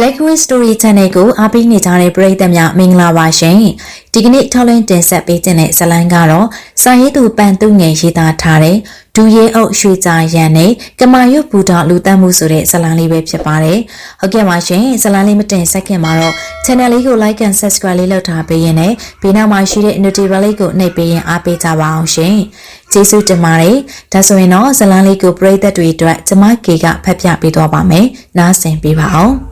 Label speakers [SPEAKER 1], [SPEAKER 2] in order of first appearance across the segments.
[SPEAKER 1] Black Wind Story Channel ကိုအားပေးနေကြတဲ့ပရိသတ်များမင်္ဂလာပါရှင်။ဒီကနေ့ထောက်လင်းတင်ဆက်ပေးခြင်းတဲ့ဇာတ်လမ်းကတော့စာရေးသူပန်သူငယ်ရေးသားထားတဲ့ဒူရဲအုပ်ရွှေကြာရန်နဲ့ကမာရွတ်ဘူတာလူတတ်မှုဆိုတဲ့ဇာတ်လမ်းလေးပဲဖြစ်ပါတယ်။ဟုတ်ကဲ့ပါရှင်။ဇာတ်လမ်းလေးမတင်ဆက်ခင်မှာတော့ channel လေးကို like and subscribe လေးလုပ်ထားပေးရင်လည်းဘေးနောက်မှာရှိတဲ့ notification လေးကိုနှိပ်ပေးရင်အားပေးကြပါအောင်ရှင်။ကျေးဇူးတင်ပါတယ်။ဒါဆိုရင်တော့ဇာတ်လမ်းလေးကိုပရိသတ်တွေအတွက်ကျမကေကဖတ်ပြပေးသွားပါမယ်။နားဆင်ပေးပါအောင်။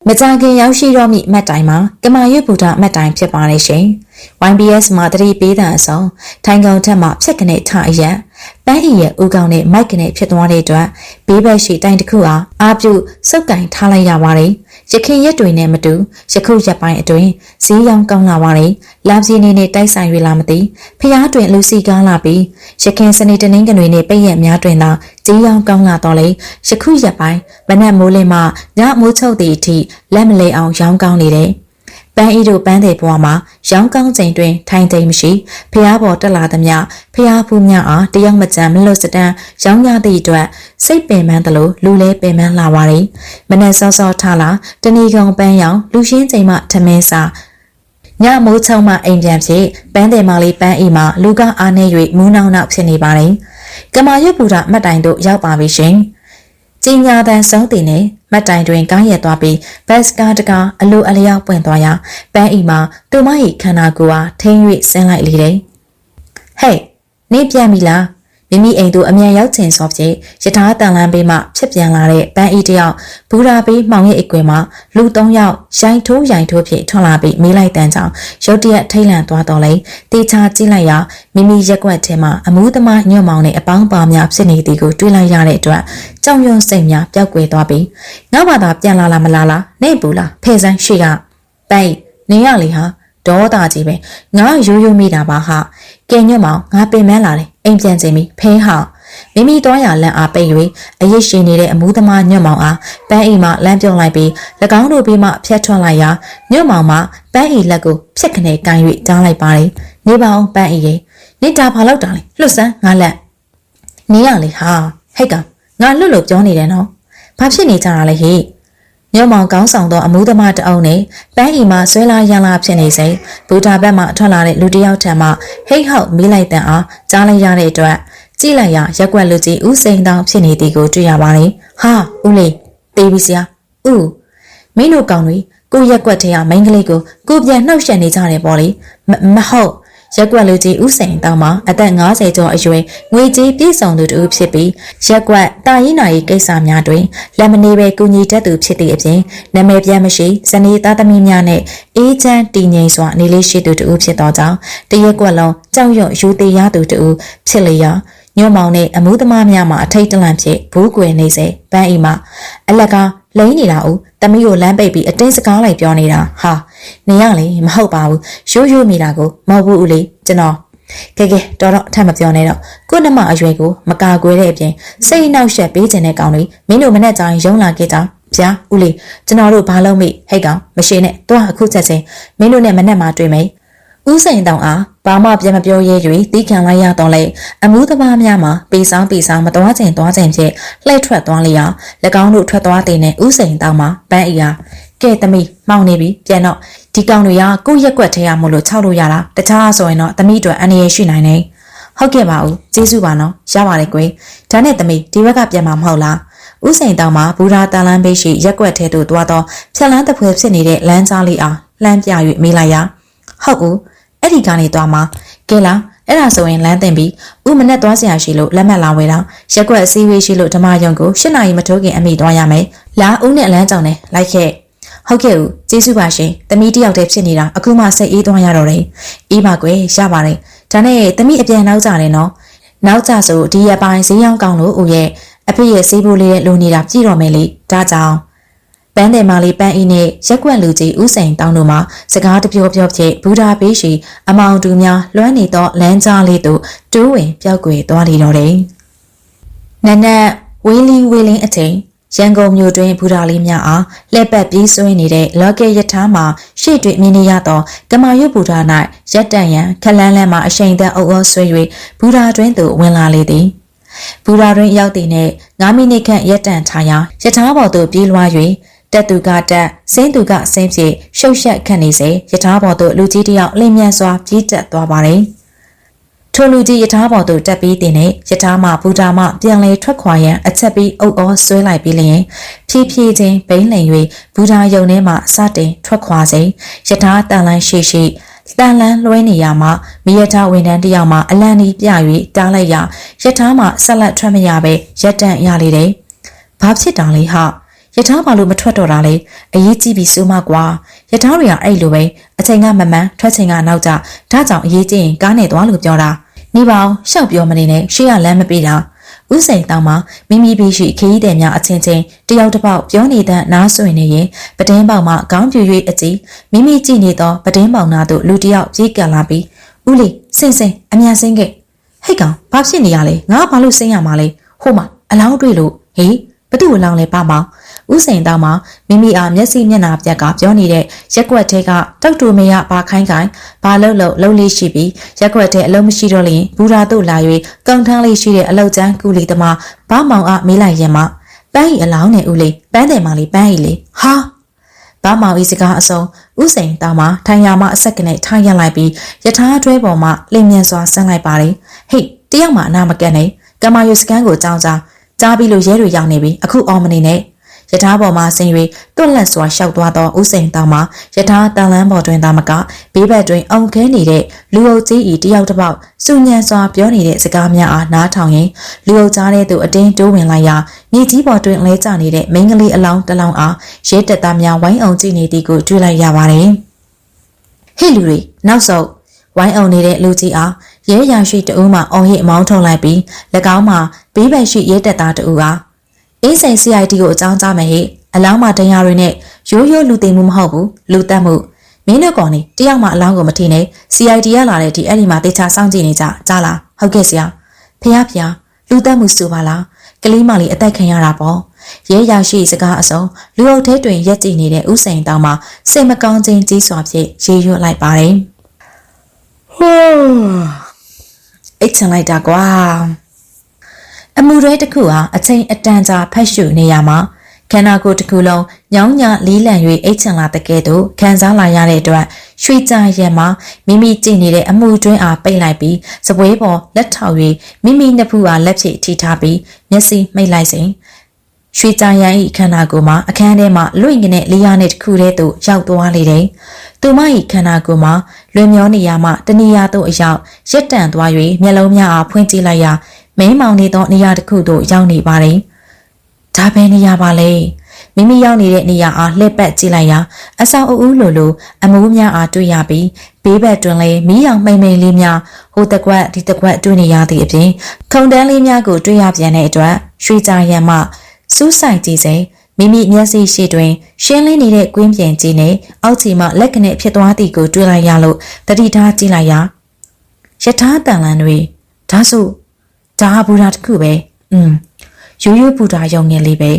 [SPEAKER 1] မကြခင်ရောက်ရှိတော့မိမှတ်တိုင်မှာကမာရွတ်ဘူတာမှတ်တိုင်ဖြစ်ပါတယ်ရှင်။ YBS မှာတတိပေးတဲ့အဆောင်ထိုင်ကောင်ထက်မှဖြက်ကနေထအရက်ပန်းဤရဲ့ဦးကောင်နဲ့မိုက်ကနေဖြစ်သွားတဲ့အတွက်ဘေးဘက်ရှိတိုင်တစ်ခုအားအာပြုစုပ်ကင်ထားလိုက်ရပါတယ်။ရခင်ရက်တွေနဲ့မတူယခုရက်ပိုင်းအတွင်းဈေးရောင်းကောင်းလာပါတယ်။လာပြေနေနဲ့တိုက်ဆိုင်ရလာမသိဖျားတွင်လူစီကားလာပြီးရခင်စနေတနင်္ဂနွေနေ့ပိတ်ရက်များတွင်သာဈေးရောင်းကောင်းလာတော့လေယခုရက်ပိုင်းမနက်မိုးလင်းမှညမိုးချုပ်သည့်အထိလက်မလဲအောင်ရောင်းကောင်းနေတယ်။ပန်းဤတို့ပန်းတဲ့ဘွားမှာရောင်းကောင်းချိန်တွင်ထိုင်သိမ်းမရှိဖျားပေါ်တက်လာသည်မြဖျားဖူးများအားတယောက်မကြမ်းမလွတ်စတန်းရောင်းရသည့်အတွက်စိတ်ပင်ပန်းသလိုလူလဲပင်ပန်းလာပါလေမနက်စောစောထလာတဏီကောင်ပန်းရောင်လူရှင်းချိန်မှထမင်းစားညမိုးချုံမှအိမ်ပြန်ဖြစ်ပန်းတယ်မလေးပန်းဤမှာလူကအားနေ၍မူးနှောင်းနှောက်ဖြစ်နေပါလေကမာရွတ်ပူတာမှတ်တိုင်တို့ရောက်ပါပြီရှင်ကျင်းညာတန်ဆုံးတင်နဲ့မှတ်တိုင်တွင်ကားရက်သွားပြီးဘတ်စကားတကားအလိုအလျောက်ပွင့်သွားရာပန်းဤမှာသူမ၏ခန္ဓာကိုယ်အားထိမ့်၍ဆင်းလိုက်လေတယ်ဟဲ့နင်းပြန်ပြီလားမိမိအိမ်သို့အမြန်ရောက်ချင်စောဖြင့်ယထာတန်လန်းပေးမှဖြစ်ပြန်လာတဲ့ပန်းဤတယောက်ဘူရာပေးမှောင်ရဲ့အကွယ်မှာလူ၃ယောက်ရိုင်ထိုးဖြင့်ထွက်လာပြီးမေးလိုက်တန်းကြောင့်ရုတ်တရက်ထိတ်လန့်သွားတော့လေတေချာကြည့်လိုက်ရာမိမိရက်ွက်ထဲမှာအမှုသမားညွန့်မောင်နဲ့အပေါင်းပါများဖြစ်နေသည်ကိုတွေ့လိုက်ရတဲ့အတွက်ကြောင်ရွံ့စိတ်များပျောက်ကွယ်သွားပြီးငါ့ဘာသာပြန်လာလားမလားနေဘူးလားဖဲဆန်းရှိကပန်းနေရလေဟာဒေါသကြီးပဲငါရိုးရိုးမိတာပါဟာကဲညွန့်မောင်ငါပင်မလာတယ်အိမ်ပြန်ချိန်ပြီးဖဲဟာမိမိသွားရလမ်းအားပိတ်၍အရစ်ရှင်နေတဲ့အမှုသမားညွန့်မောင်အားပန်းအိမ်မှလမ်းပြုံးလိုက်ပြီး၎င်းတို့ပြီးမှဖြတ်ထွက်လိုက်ရာညွန့်မောင်မှပန်းအိမ်လက်ကိုဖြက်ခနဲ့ကန်၍ကြားလိုက်ပါတယ်နေပါအောင်ပန်းအိမ်ရဲ့နေတာဘာလောက်တာလဲလွတ်စမ်းငါလက်နေရလေဟာဟဲ့ကောင်ငါလွတ်လို့ပြောနေတယ်နော်ဘာဖြစ်နေကြတာလဲဟေ့ညောင်မောင်ကောင်းဆောင်သောအမှုသမားတအုပ်နဲ့ပန်းဤမှာဆွဲလာရန်လာဖြစ်နေစဉ်ဘူတာဘက်မှထွက်လာတဲ့လူတစ်ယောက်ထံမှဟိတ်ဟောက်မေးလိုက်တဲ့အားကြားလိုက်ရတဲ့အတွက်ကြည့်လိုက်ရရက်ွက်လူကြီးဦးစိန်တောင်ဖြစ်နေသည်ကိုတွေ့ရပါတယ်ဟာဦးလေးပေးပြီးစရာဦးမင်းတို့ကောင်တွေကိုရက်ွက်ထဲကမိန်းကလေးကိုပြန်နှောက်ရှက်နေကြတယ်ပေါ့လေမဟုတ်ရက်ွက်လူကြီးဦးစိန်တောင်မှာအသက်50ကျော်အရွယ်ငွေကြေးပြည့်စုံသူတူဖြစ်ပြီးရက်ွက်တာရင်နာရေးကိစ္စများတွင်လက်မနေပဲကူညီတတ်သူဖြစ်သည့်အပြင်နာမည်ပြမရှိဇနီးသားသမီးများနဲ့အေးချမ်းတည်ငြိမ်စွာနေလေးရှိသူတူဖြစ်သောကြောင့်တရက်ကွက်လုံးကြောက်ရွံ့ယူသေးရသူတူဖြစ်လျက်ညွန့်မောင်နဲ့အမှုသမားများမှာအထိတ်တလန့်ဖြစ်ဘူးကွယ်နေစေပန်းဤမှာအလကားလိမ့်နေတာဦးတမီးကိုလမ်းပိတ်ပြီးအတင်းစကားလိုက်ပြောနေတာဟာနေရလေမဟုတ်ပါဘူးရိုးမိတာကိုမဟုတ်ဘူးဦးလေးကျွန်တော်ကဲတော်အထက်မပြောနဲ့တော့ကို့နှမအရွယ်ကိုမကာကွယ်တဲ့အပြင်စိတ်နှောက်ရှက်ပေးခြင်းတဲ့ကောင်တွေမင်းတို့မနဲ့ကြောင်ရုံလာခဲ့ကြဗျာဦးလေးကျွန်တော်တို့ဘာလုပ်မိဟဲ့ကောင်မရှိနဲ့တွားအခုချက်ချင်းမင်းတို့နဲ့မနဲ့မှတွေ့မယ်ဦးစိန်တောင်အားဘာမှပြန်မပြောရဲ၍တီးခံလိုက်ရတော့လေအမှုသမားများမှာပေဆောင်မသွားခြင်းဖြင့်လှည့်ထွက်သွားလျာ၎င်းတို့ထွက်သွားတဲ့နဲ့ဦးစိန်တောင်မှာပန်းအီယာကဲသမီးမှောင်နေပြီပြန်တော့ဒီကောင်တွေကကိုယ့်ရက်ွက်ထဲရမို့လို့ခြောက်လို့ရတာတခြားဆိုရင်တော့သမီးအတွက်အန္တရာယ်ရှိနိုင်တယ်ဟုတ်ကဲ့ပါဦးကျေးဇူးပါနော်ရပါတယ်ကွယ်ဒါနဲ့သမီးဒီဘက်ကပြန်မှာမဟုတ်လားဦးစိန်တောင်မှာဘူရာတန်လန်းပေးရှိရက်ွက်ထဲသို့သွားတော့ဖြက်လန်းတစ်ဖွဲဖြစ်နေတဲ့လမ်းကြားလေးအားလှမ်းပြ၍မေးလိုက်ရဟုတ်ဦးအဲ့ဒီကနေသွားမှာကဲလားအဲ့ဒါဆိုရင်လမ်းတင်ပြီးဥမနဲ့သွားစရာရှိလို့လက်မှတ်လာဝေတော့ရက်ွက်အစည်းအဝေးရှိလို့ဓမ္မယုံကို8နာရီမထိုးခင်အမိသွားရမယ်လာဦးနဲ့အလန်းကြောင်နဲ့လိုက်ခဲ့ဟုတ်ကဲ့ဦးကျေးဇူးပါရှင်သမီးတယောက်တည်းဖြစ်နေတာအခုမှစိတ်အေးသွားရတော့တယ်အေးပါကွယ်ရပါတယ်ဒါနဲ့သမီးအပြန်နောက်ကြတယ်နော်နောက်ကြဆိုဒီရပိုင်းဈေးရောင်းကောင်းလို့ဦးရဲ့အဖေရဲ့ဈေးဘိုးလေးရဲ့လိုနေတာပြည့်တော်မယ်လေဒါကြောင့်ပန်းတယ်မာလေးပန်းအင်းနဲ့ရက်ွက်လူကြီးဦးစိန်တောင်းတို့မှာစကားတပြောဖြင့်ဘူဒါပေးရှိအမောင်တူများလွှမ်းနေသောလမ်းကြားလေးသို့တိုးဝင်ပျောက်ကွယ်သွားလေတော့တယ်နနက်ဝေးလင်းအချိန်ရန်ကုန်မြို့တွင်ဘူဒါလေးများအားလှည့်ပတ်ပြေးဆွဲနေတဲ့လော်ကက်ရထားမှာရှေ့တွင်မြင်နေရသောကမာရွတ်ဘူဒါ၌ရက်တန်ရန်ခလန်းလန်းမှအရှိန်သက်အုပ်ဆွဲ၍ဘူဒါတွင်သို့ဝင်လာလေသည်ဘူရာတွင်ရောက်သည်နှင့်9မိနစ်ခန့်ရက်တန့်ထားရာရထားပေါ်သို့ပြေးလွှား၍ တက်သူကတက်စင်းသူကစင်းပြေရှုပ်ရှက်ခတ်နေစေယထာဘော်တို့လူကြီးတယောက်လင်းမြန်စွာပြေးတက်သွားပါတယ်ထိုလူကြီးယထာဘော်တို့တက်ပြီးတင်နဲ့ယထာမဘူတာမပြန်လဲထွက်ခွာရန်အချက်ပြီးအုပ်အောဆွဲလိုက်ပြီးလျင်ဖြည်းဖြည်းချင်းဘိန်းလိန်၍ဘူတာယုံထဲမှစတင်ထွက်ခွာစဉ်ယထာတန်လန်းရှိတန်လန်းလွှဲနေရမှာမိယထာဝန်ထမ်းတယောက်မှအလံဒီပြ၍တားလိုက်ရယထာမှဆက်လက်ထွက်မရပဲရက်တန့်ရလေတယ်။ဘာဖြစ်တာလဲဟာယထာဘာလို့မထွက်တော့တာလဲအရေးကြီးပြီးစိုးမကွာယထာတွေကအဲ့လိုပဲအချိန်ကမမှန်ထွက်ချိန်ကနောက်ကျဒါကြောင့်အရေးကြီးရင်ကားနဲ့သွားလို့ပြောတာနေပါအောင်ရှောက်ပြောမနေနဲ့ရှေ့ကလမ်းမပေးတာဥစိန်တောင်မှာမိမိဘေးရှိခရီးသည်များအချင်းချင်းတယောက်တစ်ပေါက်ပြောနေတဲ့နားဆွင်နေရင်ပတင်းပေါက်မှခေါင်းပြူ၍အကြည့်မိမိကြည့်နေသောပတင်းပေါက်နာတို့လူတယောက်ပြေးကပ်လာပြီးဦးလေးစင်အမြန်စင်းခဲ့ဟိတ်ကောင်ဘာဖြစ်နေရလဲငါဘာလို့စင်းရမှာလဲဟိုမှာအလောင်းတွေ့လို့ဟေးဘသူ့အလောင်းလဲပါမောင်ဥစိန်တောင်မှာမိမိအားမျက်စိမျက်နှာပြက်ကပြောနေတဲ့ရက်ွက်ထဲကတောက်တူမရဘာခိုင်းဘာလှုပ်လေးရှိပြီးရက်ွက်ထဲအလုံးမရှိတော့ရင်ဘူရာတို့လာ၍ကောင်းထမ်းလေးရှိတဲ့အလောက်ကျန်းကူလီသမားဘာမောင်အားမေးလိုက်ရင်မှပန်းဤအလောင်းနဲ့ဦးလေးပန်းတယ်မလေးပန်းဤလေဟာဘာမောင်ဤစကားအစုံဥစိန်တောင်မှာထိုင်ရမအဆက်ကနေထိုင်ရလိုက်ပြီးယထာအတွဲပေါ်မှာလင်းမြန်စွာဆန်းလိုက်ပါတယ်ဟေ့တယောက်မှအနာမကက်နဲ့ကမာယုစကန်ကိုကြောင်းကြားပြီးလို့ရဲတွေရောက်နေပြီအခုအော်မနေနဲ့ယထာပေါ်မှာဆင်း၍တွန့်လက်စွာရှောက်သွားသောဥစိန်တောင်မှာယထာတန်လန်းပေါ်တွင်သာမကဘေးဘက်တွင်အုံခဲနေတဲ့လူအုပ်ကြီးဤတယောက်တစ်ပေါက်စုညံစွာပြောနေတဲ့စကားများအားနားထောင်ရင်လူအုပ်ကြားတဲ့သူအတင်းတိုးဝင်လိုက်ရာမြေကြီးပေါ်တွင်လဲကျနေတဲ့မိန်းကလေးအလောင်းတစ်လောင်းအားရဲတပ်သားများဝိုင်းအောင်ကြည့်နေသည်ကိုတွေ့လိုက်ရပါတယ်ဟဲ့လူတွေနောက်ဆုံးဝိုင်းအောင်နေတဲ့လူကြီးအားရဲရရှိတဦးမှအော်ဟစ်အမောင်းထုတ်လိုက်ပြီး၎င်းမှာဘေးဘက်ရှိရဲတပ်သားတဦးအားအေးစိန် CID ကိုအကြောင်းကြားမယ်ဟဲ့အလောင်းမတရားတွေနဲ့ရိုးလူသိမ်းမှုမဟုတ်ဘူးလူတက်မှုမင်းတို့ကောင်နေတယောက်မှအလောင်းကိုမထိနဲ့ CID ရလာတဲ့ဒီအဲ့ဒီမှာတေချာစောင့်ကြည့်နေကြကြားလားဟုတ်ကဲ့ဆရာဖះလူတက်မှုဆိုပါလားကလေးမလေးအသက်ခံရတာပေါ့ရဲရရှိစကားအစုံလူအုပ်ထဲတွင်ရက်ကြည့်နေတဲ့ဥစိန်တောင်မှာစိတ်မကောင်းခြင်းကြီးစွာဖြင့်ရေရွတ်လိုက်ပါတယ်ဟိုးအိတ်ချင်လိုက်တာကွာအမှုရဲတစ်ခုဟာအချိန်အတန်ကြာဖတ်ရှုနေရမှာခန္ဓာကိုယ်တစ်ခုလုံးညောင်းညလေးလံ၍အိတ်ချင်လာတဲ့ကဲ့သို့ခံစားလာရတဲ့အတွက်ရွှေကြရက်မှာမိမိကြည့်နေတဲ့အမှုတွင်းအားပိတ်လိုက်ပြီးစပွဲပေါ်လက်ထောက်၍မိမိနှစ်ဖူးအားလက်ဖြင့်ထိထားပြီးမျက်စိမှိတ်လိုက်စဉ်ရွှေကြရန်၏ခန္ဓာကိုယ်မှာအခန်းထဲမှလွင့်ကနဲ့လေးရနဲ့တစ်ခုတည်းသို့ရောက်သွားလေတယ်။သူမ၏ခန္ဓာကိုယ်မှာလွင်မျောနေရမှတဏှာသို့အရောက်ရက်တန့်သွား၍မျက်လုံးများအားဖွင့်ကြည့်လိုက်ရာမင်းမောင်နေသောနေရာတစ်ခုသို့ရောက်နေပါတယ်။ဒါပဲနေရာပါလေ။မိမိရောက်နေတဲ့နေရာအားလှည့်ပတ်ကြည့်လိုက်ရာအဆောင်အဦးလိုအမိုးများအားတွေ့ရပြီးဘေးဘက်တွင်လည်းမီးရောင်မိန်လေးများဟိုတကွက်ဒီတကွက်တွေ့နေရသည့်အပြင်ခုံတန်းလေးများကိုတွေ့ရပြန်တဲ့အတွက်ရွှေကြရန်မှစူးစိုက်ကြည့်စဉ်မိမိမျက်စိရှိတွင်ရှင်းလင်းနေတဲ့ကွင်းပြင်ကြီးနဲ့အောက်ခြေမှလက်ကနေဖြစ်သွားသည်ကိုတွေ့လိုက်ရလို့တတိထားကြည့်လိုက်ရာယထာတန်လန်တွေဒါဆိုဒါဘူရာတစ်ခုပဲရိုးရိုးဘူရာယုံငယ်လေးပဲ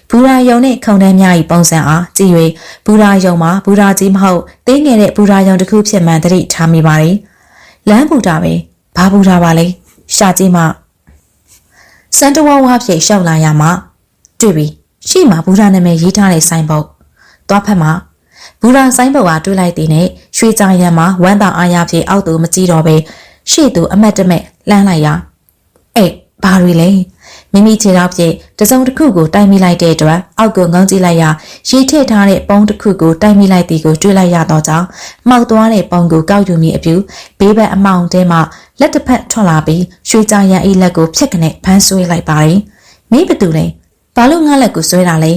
[SPEAKER 1] ဘူရာယုံနဲ့ခုံတန်းများ၏ပုံစံအားကြည့်၍ဘူရာယုံမှာဘူရာကြီးမဟုတ်သေးငယ်တဲ့ဘူရာယုံတစ်ခုဖြစ်မှန်တတိထားမိပါတယ်လမ်းဘူတာပဲဘာဘူရာပါလဲရှာကြည့်မှစန်တဝဝဖြင့်ရှောက်လာရမှတွေ့ပြီရှေ့မှာဘူရာနာမည်ရေးထားတဲ့ဆိုင်းဘုတ်သွားဖက်မှာဘူရာဆိုင်းဘုတ်အားတွေ့လိုက်သည်နဲ့ရွှေကြရန်မှာဝမ်းသာအားရဖြင့်အောက်သို့မကြည့်တော့ပဲရှေ့သို့အမတ်တမဲ့လှမ်းလိုက်ရအေးဘာတွေလဲမိမိခြေထောက်ဖြင့်တစုံတစ်ခုကိုတိုက်မိလိုက်တဲ့အတွက်အောက်ကိုငုံကြည့်လိုက်ရာရေထည့်ထားတဲ့ပုံးတစ်ခုကိုတိုက်မိလိုက်သည်ကိုတွေ့လိုက်ရတော့ကြောင့်မှောက်သွားတဲ့ပုံကိုကောက်ယူမိအပြုဘေးဘက်အမောင်ထဲမှလက်တစ်ဖက်ထွက်လာပြီးရွှေကြရန်၏လက်ကိုဖြတ်ကနေဖမ်းဆွဲလိုက်ပါတယ်မင်းဘသူလဲဘာလို့ငါလက်ကိုဆွဲတာလဲ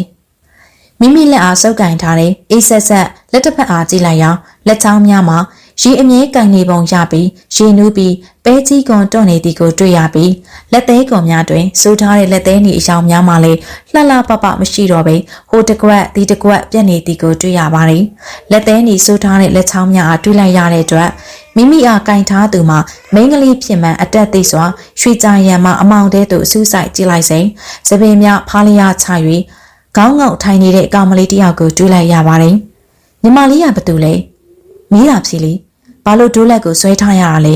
[SPEAKER 1] မိမိလက်အားစုပ်ကင်ထားတဲ့အေးဆက်လက်တစ်ဖက်အားကြည့်လိုက်ရာလက်ချောင်းများမှာရေအမြဲကန်နေပုံရပြီးရေနူးပြီးပဲကြီးကွန်တွန့်နေသည်ကိုတွေ့ရပြီးလက်သေးကွန်များတွင်စိုးထားတဲ့လက်သေးနီအယောင်များမှလည်းလှလှပပမရှိတော့ပေဟိုတကွက်ဒီတကွက်ပြက်နေသည်ကိုတွေ့ရပါတယ်လက်သေးနီစိုးထားတဲ့လက်ချောင်းများအားတွေ့လိုက်ရတဲ့အတွက်မိမိအားကင်ထားသူမှမိန်းကလေးဖြစ်မှန်အတက်သိစွာရွှေကြရန်မှအမောင်တဲသို့စူးစိုက်ကြည့်လိုက်စဉ်စပင်များဖားလျားချ၍ခေါင်းငုံထိုင်နေတဲ့ကောင်မလေးတစ်ယောက်ကိုတွေ့လိုက်ရပါတယ်ညီမလေးကဘာတူလဲမီးတာဖြီလီဘာလို့ဒိုးလက်ကိုဆွဲထားရတာလဲ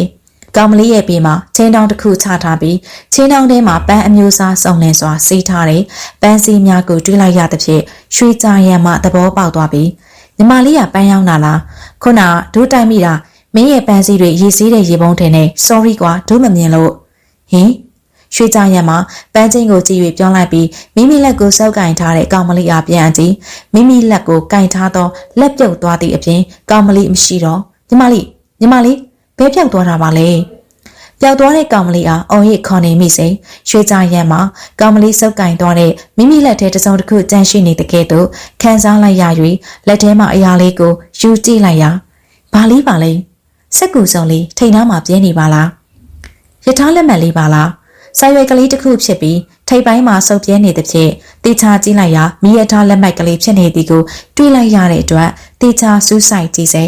[SPEAKER 1] ကောင်မလေးရဲ့ဘေးမှာချင်းတောင်တစ်ခုချထားပြီးချင်းတောင်ထဲမှာပန်းအမျိုးအစားစုံလင်စွာစီးထားတဲ့ပန်းစည်းများကိုတွေးလိုက်ရသဖြင့်ရွှေကြရံမှသဘောပေါက်သွားပြီးညီမလေးကပန်းရောက်လာလားခုနဒိုးတိုက်မိတာမင်းရဲ့ပန်းစည်းတွေရေစီးတဲ့ရေပုံးထင်နေ sorry ကွာဒိုးမမြင်လို့ဟင်ရွှေကြရံမှာပန်းချင်းကိုကြည့်၍ပြောလိုက်ပြီးမိမိလက်ကိုစောက်ကင်ထားတဲ့ကောင်မလေးအားပြန်ကြည့်မိမိလက်ကိုကင်ထားသောလက်ပြုတ်သွားသည့်အပြင်ကောင်မလေးမရှိတော့ညီမလေးဘဲပြောက်သွားတာပါလေပျောက်သွားတဲ့ကောင်မလေးအားအော်ဟစ်ခေါ်နေမိစေရွှေကြရံမှာကောင်မလေးစောက်ကင်သွားတဲ့မိမိလက်ထဲတစ်စုံတစ်ခုတန်းရှိနေတဲ့ကဲ့သို့ခံစားလိုက်ရ၍လက်ထဲမှာအရာလေးကိုယူကြည့်လိုက်ရဘာလေးပါလဲစက်ကူစုံလေးထိန်သားမှာပြင်းနေပါလားရထားလက်မှတ်လေးပါလားစာရွက်ကလေးတစ်ခုဖြစ်ပြီးထိပ်ပိုင်းမှာစုပ်ပြဲနေသဖြင့်တေချာကြည့်လိုက်ရာမိရထားလက်မှတ်ကလေးဖြစ်နေသည်ကိုတွေးလိုက်ရတဲ့အတွက်တေချာစူးစိုက်ကြည့်စေ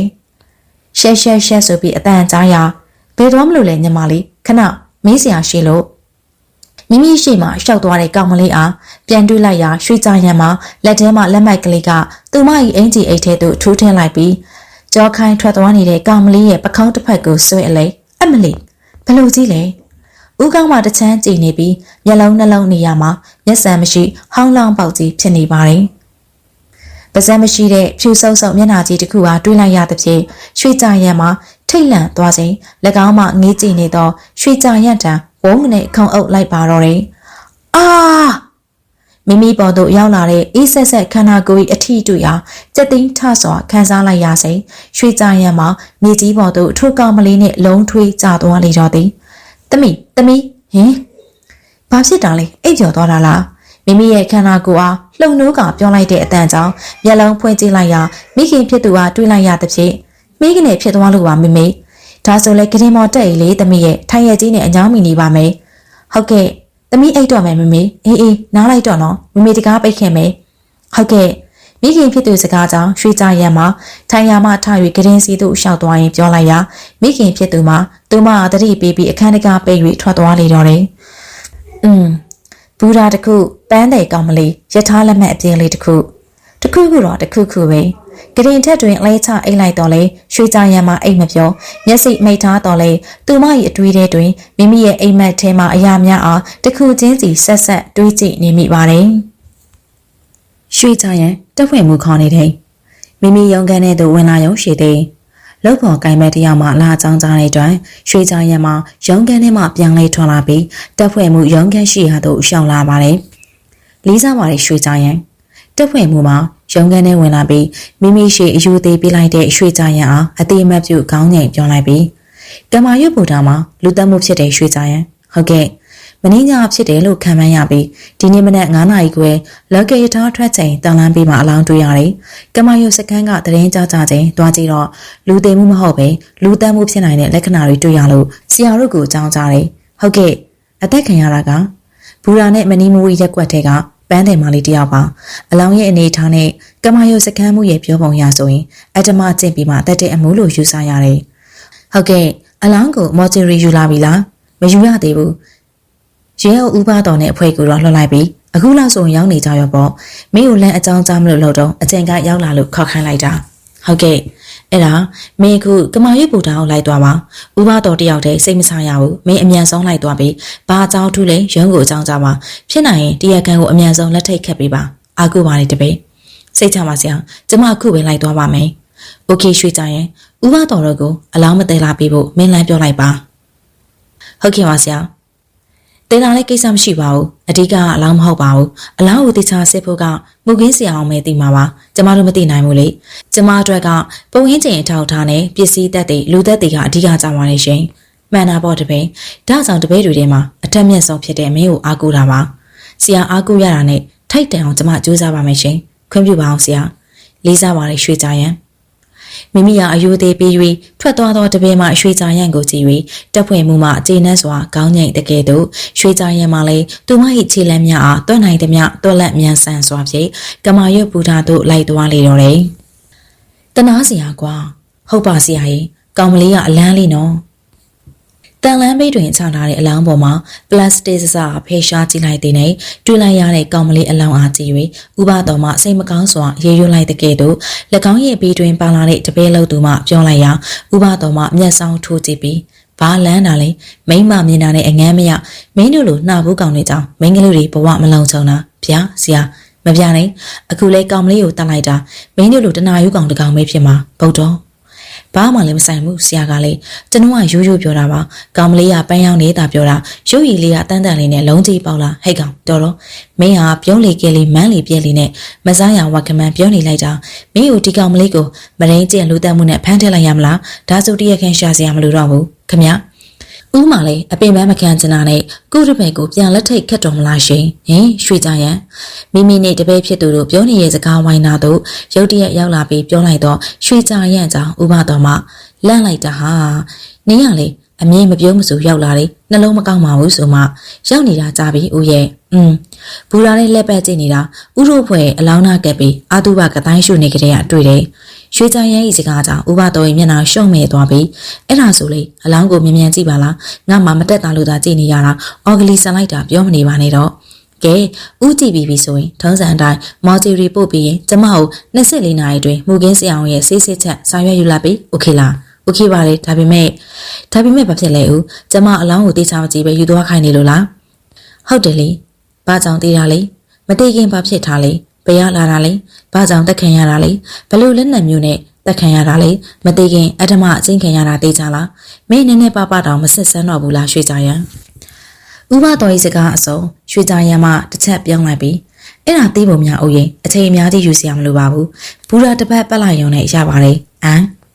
[SPEAKER 1] ရှက်ဆိုပြီးအတန်ကြားရဘယ်တော့မလို့လဲညီမလေးခဏမင်းစရာရှိလို့မိမိရှိမှရှောက်သွားတဲ့ကောင်မလေးအားပြန်တွေးလိုက်ရာရွှေကြရံမှာလက်ထဲမှာလက်မှတ်ကလေးကသူမ၏အင်ဂျီအိတ်ထဲသို့ထိုးထည့်လိုက်ပြီးကြောခိုင်းထွက်သွားနေတဲ့ကောင်မလေးရဲ့ပခေါင်းတစ်ဖက်ကိုဆွဲအလိအမလီဘလို့ကြီးလဲဦးကောင်းမှတချမ်းကြည်နေပြီးမျက်လုံးနှလုံးနေရမှာမျက်စံမရှိဟောင်းလောင်းပေါက်ကြီးဖြစ်နေပါတယ်ပါးစပ်မရှိတဲ့ဖြူဆုံမျက်နှာကြီးတစ်ခုဟာတွေးလိုက်ရသဖြင့်ရွှေကြရံမှာထိတ်လန့်သွားစဉ်၎င်းမှငေးကြည့်နေသောရွှေကြရံတံဝုန်းနဲ့ခုံအုပ်လိုက်ပါတော့တယ်အာမိမိပေါ်သို့ရောက်လာတဲ့အေးဆက်ဆက်ခန္ဓာကိုယ်၏အထီးတွေ့အားစက်သိန်းထစွာခံစားလိုက်ရစဉ်ရွှေကြရံမှာမြေကြီးပေါ်သို့ထိုးကောင်မလေးနှင့်လုံးထွေးကျသွားလေတော့သည်သမီးဟင်ဘာဖြစ်တာလဲအိပ်ကျော်သွားတာလားမိမိရဲ့ခန္ဓာကိုယ်အားလှုပ်နိုးကပြောလိုက်တဲ့အတန်ကြောင့်မျက်လုံးဖွင့်ကြည့်လိုက်ရာမိခင်ဖြစ်သူအားတွေးလိုက်ရသဖြင့်မိကနေဖြစ်သွားလို့ပါမမေဒါဆိုလဲကရင်မော်တက်လေသမီးရဲ့ထိုင်ရကြီးနဲ့အညောင်းမီနေပါမယ်ဟုတ်ကဲ့သမီးအိတ်တော့မယ်မမေအေးနားလိုက်တော့နော်မမေတကားပိတ်ခင်မယ်ဟုတ်ကဲ့မိခင်ဖြစ်သူစကားကြောင့်ရွှေကြရံမှာထိုင်ရမှထ၍ကရင်စီသို့ရှောက်သွားရင်ပြောလိုက်ရာမိခင်ဖြစ်သူမှာသူမတတိပေးပြီးအခန်းတကားပိတ်၍ထွက်သွားလေတော့တယ်ဘူရာတခုပန်းတယ်ကောင်မလေးရထားလက်မှတ်အပြင်းလေးတခုတော့တခုပဲကရင်ထက်တွင်အလဲချအိတ်လိုက်တော့လေရွှေကြရံမှာအိတ်မပြောမျက်စိမိတ်ထားတော့လေသူမ၏အတွေးထဲတွင်မိမိရဲ့အိမ်မက်ထဲမှာအရာများအားတခုချင်းစီဆက်တွေးကြည့်နေမိပါတယ်ရွှေကြရံတက်ဖွင့်မှုခေါ်နေတဲ့မိမိရုံကန်တဲ့သူဝင်လာရုံရှိသည်လောက်ပေါ်ကိုင်မဲ့တယောက်မှလာကြောင်းကြားတဲ့အတွက်ရွှေကြရံမှာရုံကန်ထဲမှပြန်လဲထွက်လာပြီးတက်ဖွင့်မှုရုံကန်ရှိရာသို့ရှောင်လာပါတယ်လေးစားပါတယ်ရွှေကြရံတက်ဖွင့်မှုမှာရုံကန်ထဲဝင်လာပြီးမိမိရှိအယူသေးပေးလိုက်တဲ့ရွှေကြရံအားအသေးမပြုတ်ခေါင်းငိမ်ပြောလိုက်ပြီးကမာရွတ်ပူတာမှာလူတက်မှုဖြစ်တဲ့ရွှေကြရံဟုတ်ကဲ့မင်းညဖြစ်တယ်လို့ခံမှန်းရပြီးဒီနေ့မနက်9နာရီခွဲလော်ကီထားထွက်ချိန်တန်လန်းပြီးမှအလောင်းတွေ့ရတယ်။ကမာယုစခန်းကတရင်ကြားချင်းတွားကြည့်တော့လူသိမှုမဟုတ်ပဲလူတမ်းမှုဖြစ်နိုင်တဲ့လက္ခဏာတွေတွေ့ရလို့ဆရာတို့ကိုအကြောင်းကြားတယ်။ဟုတ်ကဲ့အသက်ခံရတာကဘူရာနဲ့မနီမူရက်ကွက်ထဲကပန်းတယ်မလေးတယောက်ပါအလောင်းရဲ့အနေထားနဲ့ကမာယုစခန်းမှုရဲ့ပြောပုံရဆိုရင်အတ္တမကျင့်ပြီးမှတက်တဲ့အမှုလို့ယူဆရတယ်။ဟုတ်ကဲ့အလောင်းကိုမော်ဂျီရီယူလာပြီလားမယူရသေးဘူးရဲအုပ်ဦးပါတော်နဲ့အဖွဲ့ကိုတော့လွှတ်လိုက်ပြီးအခုလောက်ဆိုရင်ရောက်နေကြရောပေါ့မင်းကိုလမ်းအကြောင်းကြားမလို့လို့တော့အကျင့်ကရောက်လာလို့ခေါက်ခိုင်းလိုက်တာဟုတ်ကဲ့အဲ့ဒါမင်းအခုကမာရွတ်ပူတာကိုလိုက်သွားပါဦးပါတော်တယောက်တည်းစိတ်မဆာရဘူးမင်းအမြန်ဆုံးလိုက်သွားပြီးဘာအကြောင်းထူးလဲရုံးကိုအကြောင်းကြားပါဖြစ်နိုင်ရင်တရားခံကိုအမြန်ဆုံးလက်ထိတ်ခတ်ပေးပါအာကုပါလေတပည့်စိတ်ချပါစရာကျမအခုပဲလိုက်သွားပါမယ်โอเคရွှေကြရင်ဦးပါတော်တို့ကိုအလောင်းမသေးလာပေးဖို့မင်းလမ်းပြောလိုက်ပါဟုတ်ကဲ့ပါဆရာတင်လာလည်းကိစ္စမရှိပါဘူးအဓိကအလောင်းမဟုတ်ပါဘူးအလောင်းကိုတခြားစစ်ဖို့ကမူခင်းဆရာအောင်ပဲသိမှာပါကျမတို့မသိနိုင်ဘူးလေကျမအတွက်ကပုံရင်းချိန်အထောက်ထားနဲ့ပစ္စည်းသက်တွေလူသက်တွေကအဓိကကြပါနေရှင်မှန်တာပေါ့တပည့်ဒါကြောင့်တပည့်တွေထဲမှာအထက်မြတ်ဆုံးဖြစ်တဲ့မင်းကိုအားကိုးတာပါဆရာအားကိုးရတာနဲ့ထိုက်တန်အောင်ကျမကြိုးစားပါမယ်ရှင်ခွင့်ပြုပါအောင်ဆရာလေးစားပါလေရွှေကြရံမိမိကအယိုသေးပေး၍ထွက်သွားသောတပည့်မှရွှေကြရံကိုကြည့်၍တက်ဖွင့်မှုမှအခြေနှက်စွာခေါင်းငိမ်တကယ်သို့ရွှေကြရံမှလည်းသူမ၏ခြေလက်များအားတွန်းနိုင်သည်မြတွန်းလက်မြန်ဆန်စွာဖြင့်ကမာရွတ်ပူတာသို့လိုက်သွားလေတော့တယ်။တနာစရာကွာဟုတ်ပါဆရာကြီးကောင်မလေးကအလန်းလေးနော်တန်လန်းဘေးတွင်ချထားတဲ့အလောင်းပေါ်မှာပလတ်စတစ်စစဖေရှားကြည့်လိုက်တဲ့နဲ့တွေ့လိုက်ရတဲ့ကောင်မလေးအလောင်းအားကြည့်၍ဥပတော်မှစိတ်မကောင်းစွာရေရွလိုက်တဲ့ကဲ့သို့၎င်းရဲ့ဘေးတွင်ပါလာတဲ့တပည့်လုံးသူမှပြောလိုက်ရာဥပတော်မှမျက်စောင်းထိုးကြည့်ပြီး ဘာလန်းတာလဲမိမမြင်တာနဲ့အငမ်းမရမင်းတို့လိုနှာဘူးကောင်တွေကြောင့်မိန်းကလေးတွေဘဝမလုံခြုံတာဗျာဆရာမပြနိုင်အခုလဲကောင်မလေးကိုတတ်လိုက်တာမင်းတို့လိုတနာယူကောင်တကောင်ပဲဖြစ်မှာဗုဒ္ဓဘာမှလည်းမဆိုင်ဘူးဆရာကလည်းကျွန်တော်ကရိုးရိုးပြောတာပါကောင်မလေးကပန်းရောက်နေတာပြောတာရုပ်ရည်လေးကတန်းတန်းလေးနဲ့လုံးကြီးပေါက်လာဟဲ့ကောင်တော်တော့မင်းဟာပြုံးလေကဲလေးမန်းလေပြက်လေးနဲ့မစားရဝကမန်ပြောနေလိုက်တာမင်းကိုဒီကောင်မလေးကိုမရင်းကျင်လူတက်မှုနဲ့ဖမ်းထည့်လိုက်ရမလားဒါဆိုတရခန့်ရှာစရာမလိုတော့ဘူးခမရဦးမလေးအပင်ပန်းမခံချင်တာနဲ့ကို့တပည့်ကိုပြန်လက်ထိတ်ခတ်တော်မလားရှင်ဟင်ရွှေကြရန်မိမိနဲ့တပည့်ဖြစ်သူတို့ပြောနေတဲ့စကားဝိုင်းနာတို့ရုတ်တရက်ရောက်လာပြီးပြောလိုက်တော့ရွှေကြရန်ကြောင့်ဦးမတော်မှလန့်လိုက်တာဟာနင်းရလေအမြင်မပြောမစုရောက်လာတယ်နှလုံးမကောင်းပါဘူးဆိုမှရောက်နေတာကြပြီဦးရဲ့ဘူရာနဲ့လက်ပတ်ကြည့်နေတာဥရုဖွဲ့အလောင်းနာကပ်ပြီးအာတုဘကတိုင်းရှုနေကြတဲ့အတွေ့တယ်ရွှေကြရန်ဤစကားကြောင့်ဥပတော်ရဲ့မျက်နှာရှုံ့မဲ့သွားပြီးအဲ့ဒါဆိုလေအလောင်းကိုမြင်မြန်ကြည့်ပါလားငါမှမတက်တာလို့သာကြည့်နေရတာအော်ဂလီဆန်လိုက်တာပြောမနေပါနဲ့တော့ကဲဥကြည့်ပြီးဆိုရင်ထုံးစံအတိုင်းမော်ဂျီရီပို့ပြီးရင်ကျမကို24နာရီအတွင်းမူကင်းစအောင်ရဲ့ဆေးစစ်ချက်ဆောင်ရွက်ယူလိုက်ပြီးโอเคလားโอเคပါလေဒါပေမဲ့ဘာဖြစ်လဲဦးကျမအလောင်းကိုတေးချမကြည့်ပဲယူသွားခိုင်းနေလို့လားဟုတ်တယ်လေဘာကြောင့်တေးတာလဲမတေးခင်ဘာဖြစ်ထားလဲဘယ်ရလာတာလဲဘာကြောင့်တက်ခံရတာလဲဘလို့လက်နက်မျိုးနဲ့တက်ခံရတာလဲမသေးခင်အထမအချင်းခံရတာတေးကြလားမင်းနည်းနည်းပါပါတောင်မစစ်ဆန်းတော့ဘူးလားရွှေကြရန်ဥပတော်ဤစကားအစုံရွှေကြရန်မှတစ်ချက်ပြောင်းလိုက်ပြီးအဲ့ဒါသိဖို့များအိုးရင်အချိန်အများကြီးယူစရာမလိုပါဘူးဘူရာတစ်ပတ်ပတ်လိုက်ရုံနဲ့ရပါတယ်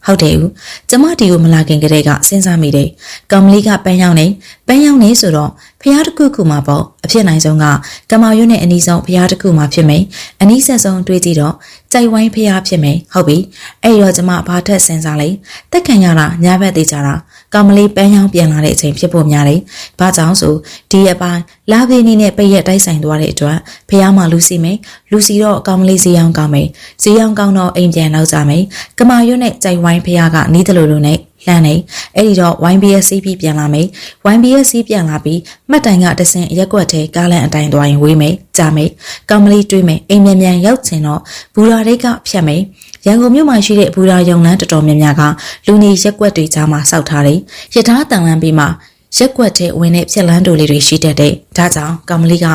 [SPEAKER 1] ဟုတ်တယ်ဦးကျမဒီကိုမလာခင်ကတည်းကစဉ်းစားမိတယ်ကောင်မလေးကပန်းရောက်နေဆိုတော့ဖျားတစ်ခုခုမှာပေါ့အဖြစ်နိုင်ဆုံးကကမောင်ရွနဲ့အနီးဆုံးဖျားတစ်ခုမှာဖြစ်မယ်အနီးဆက်ဆုံးတွေးကြည့်တော့ကြိုက်ဝိုင်းဖျားဖြစ်မယ်ဟုတ်ပြီအဲ့တော့ကျမဘာထက်စဉ်းစားလိုက်တက်ခံရတာညာဘက်သေးကြတာကောင်မလေးပန်းရောက်ပြန်လာတဲ့အချိန်ဖြစ်ဖို့များတယ်ဘာကြောင့်ဆိုဒီအပိုင်းလာပင်းနေနဲ့ပိတ်ရက်တိုက်ဆိုင်သွားတဲ့အတွက်ဖျားမှာလူစီမယ်လူစီတော့ကောင်မလေးဈေးအောင်ကောင်းမယ်ဈေးအောင်ကောင်းတော့အိမ်ပြန်နောက်ကြမယ်ကမောင်ရွနဲ့ကြိုက်ဝိုင်းဖျားကနီးတယ်လို့နဲ့လှမ်းနေအဲ့ဒီတော့ YBSC ပြီးပြန်လာမယ် YBSC ပြန်လာပြီးမှတ်တိုင်ကတဆင်ရက်ကွက်ထဲကားလန်အတိုင်းသွားရင်ဝေးမယ်ကြာမယ်ကောင်မလေးတွေးမယ်အိမ်မြန်မြန်ရောက်ချင်တော့ဘူရာရိတ်ကဖြတ်မယ်ရန်ကုန်မြို့မှာရှိတဲ့ဘူရာယုံလန်းတော်တော်များများကလူနေရက်ကွက်တွေကြားမှာစောက်ထားတယ်ရထားတန်လန်းပြီးမှရက်ကွက်ထဲဝင်တဲ့ဖြက်လန်းတိုလေးတွေရှိတတ်တယ်ဒါကြောင့်ကောင်မလေးက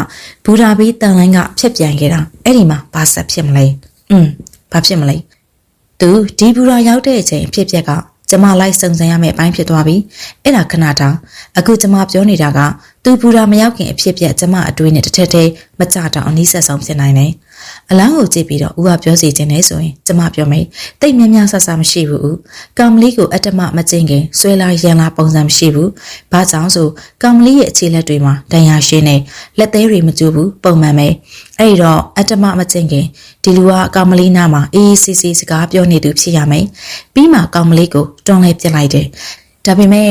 [SPEAKER 1] ဘူရာပြီးတန်လန်းကဖြက်ပြန်ခဲ့တာအဲ့ဒီမှာဘာဆက်ဖြစ်မလဲဘာဖြစ်မလဲသူဒီဘူရာရောက်တဲ့အချိန်ဖြစ်ပျက်ကကျမလိုက်စုံစမ်းရမယ့်အပိုင်းဖြစ်သွားပြီအဲ့ဒါခဏတောင်အခုကျမပြောနေတာကသူဘူရာမရောက်ခင်အဖြစ်ပြက်ကျမအတွေးနဲ့တစ်ထက်တည်းမကြတော့အနည်းဆက်ဆုံးဖြစ်နိုင်တယ်အလောင်းကိုကြည့်ပြီးတော့ဦးကပြောစီခြင်းနဲ့ဆိုရင်ကျမပြောမယ်တိတ်မြများဆဆမရှိဘူးဦးကောင်မလေးကိုအတ္တမမကျင်ခင်ဆွဲလာရန်လာပုံစံမရှိဘူးဘာကြောင့်ဆိုကောင်မလေးရဲ့အခြေလက်တွေမှာဒဏ်ရာရှင်းနေလက်သေးတွေမကျူဘူးပုံမှန်ပဲအဲ့ဒီတော့အတ္တမမကျင်ခင်ဒီလူကကောင်မလေးနားမှာအေးစီစကားပြောနေသူဖြစ်ရမယ်ပြီးမှကောင်မလေးကိုတွန်းလဲပြစ်လိုက်တယ်ဒါပေမဲ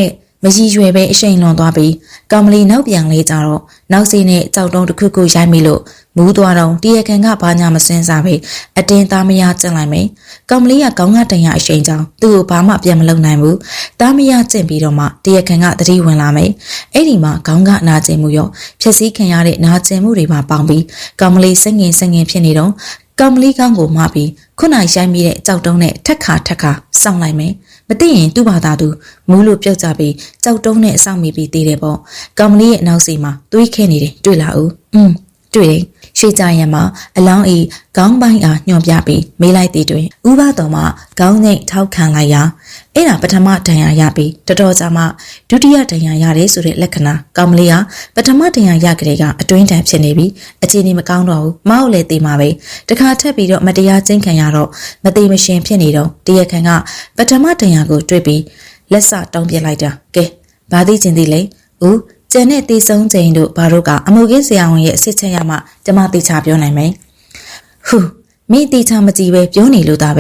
[SPEAKER 1] ့မကြီးရွယ်ပဲအရှိန်လွန်သွားပြီးကောင်မလေးနောက်ပြန်လေးကြတော့နောက်စီနဲ့ကြောက်တုံးတစ်ခုခုရိုက်မိလို့မူးသွားတော့တရခံကဘာညာမစင်းစားပဲအတင်းသားမရကျင့်လိုက်မယ်ကောင်မလေးကကောင်းကတန်ရအရှိန်ကြောင်းသူ့ကိုဘာမှပြန်မလုပ်နိုင်ဘူးသားမရကျင့်ပြီးတော့မှတရခံကတတိဝင်လာမယ်အဲ့ဒီမှာခေါင်းကနာကျင်မှုရောဖြည့်စည်းခံရတဲ့နာကျင်မှုတွေမှာပေါင်းပြီးကောင်မလေးစိတ်ငင်ဖြစ်နေတော့ကောင်မလေးကောင်းကိုမှပြီးခုနရိုက်မိတဲ့ကြောက်တုံးနဲ့ထက်ခါစောင့်လိုက်မယ်မသိရင်သူ့ဘာသာသူမူးလို့ပြုတ်ကြပြီးကြောက်တုံးနဲ့စောင့်မိပြီးသေးတယ်ပေါ့ကောင်မလေးရဲ့နောက်စီမှာတွေးခဲနေတယ်တွေ့လားဦးတွေ့တယ်ရွှေကြရံမှာအလောင်းဤခေါင်းပိုင်းအားညွှန်ပြပြီးမေးလိုက်သည်တွင်ဥပတော်မှခေါင်းငိတ်ထောက်ခံလိုက်ရာအဲ့ဒါပထမဒဏ်ရာရပြီးတော်ကြာမှဒုတိယဒဏ်ရာရတယ်ဆိုတဲ့လက္ခဏာကောင်မလေးကပထမဒဏ်ရာရကြတဲ့ကအတွင်းတန်ဖြစ်နေပြီးအခြေအနေမကောင်းတော့ဘူးမဟုတ်လေသိမှာပဲတခါထပ်ပြီးတော့မတရားကျင့်ခံရတော့မသိမရှင်ဖြစ်နေတော့တရခံကပထမဒဏ်ရာကိုတွေ့ပြီးလက်စတောင်းပြလိုက်တာကဲဘာသိချင်သေးလဲဦးကျန်တဲ့တေဆုံးချိန်တို့ဘာတို့ကအမှုကင်းဆရာဝန်ရဲ့အစစ်ချက်ရမှကျမတေချာပြောနိုင်မယ်ဟူမင်းတေချာမကြည့်ပဲပြောနေလို့ဒါပ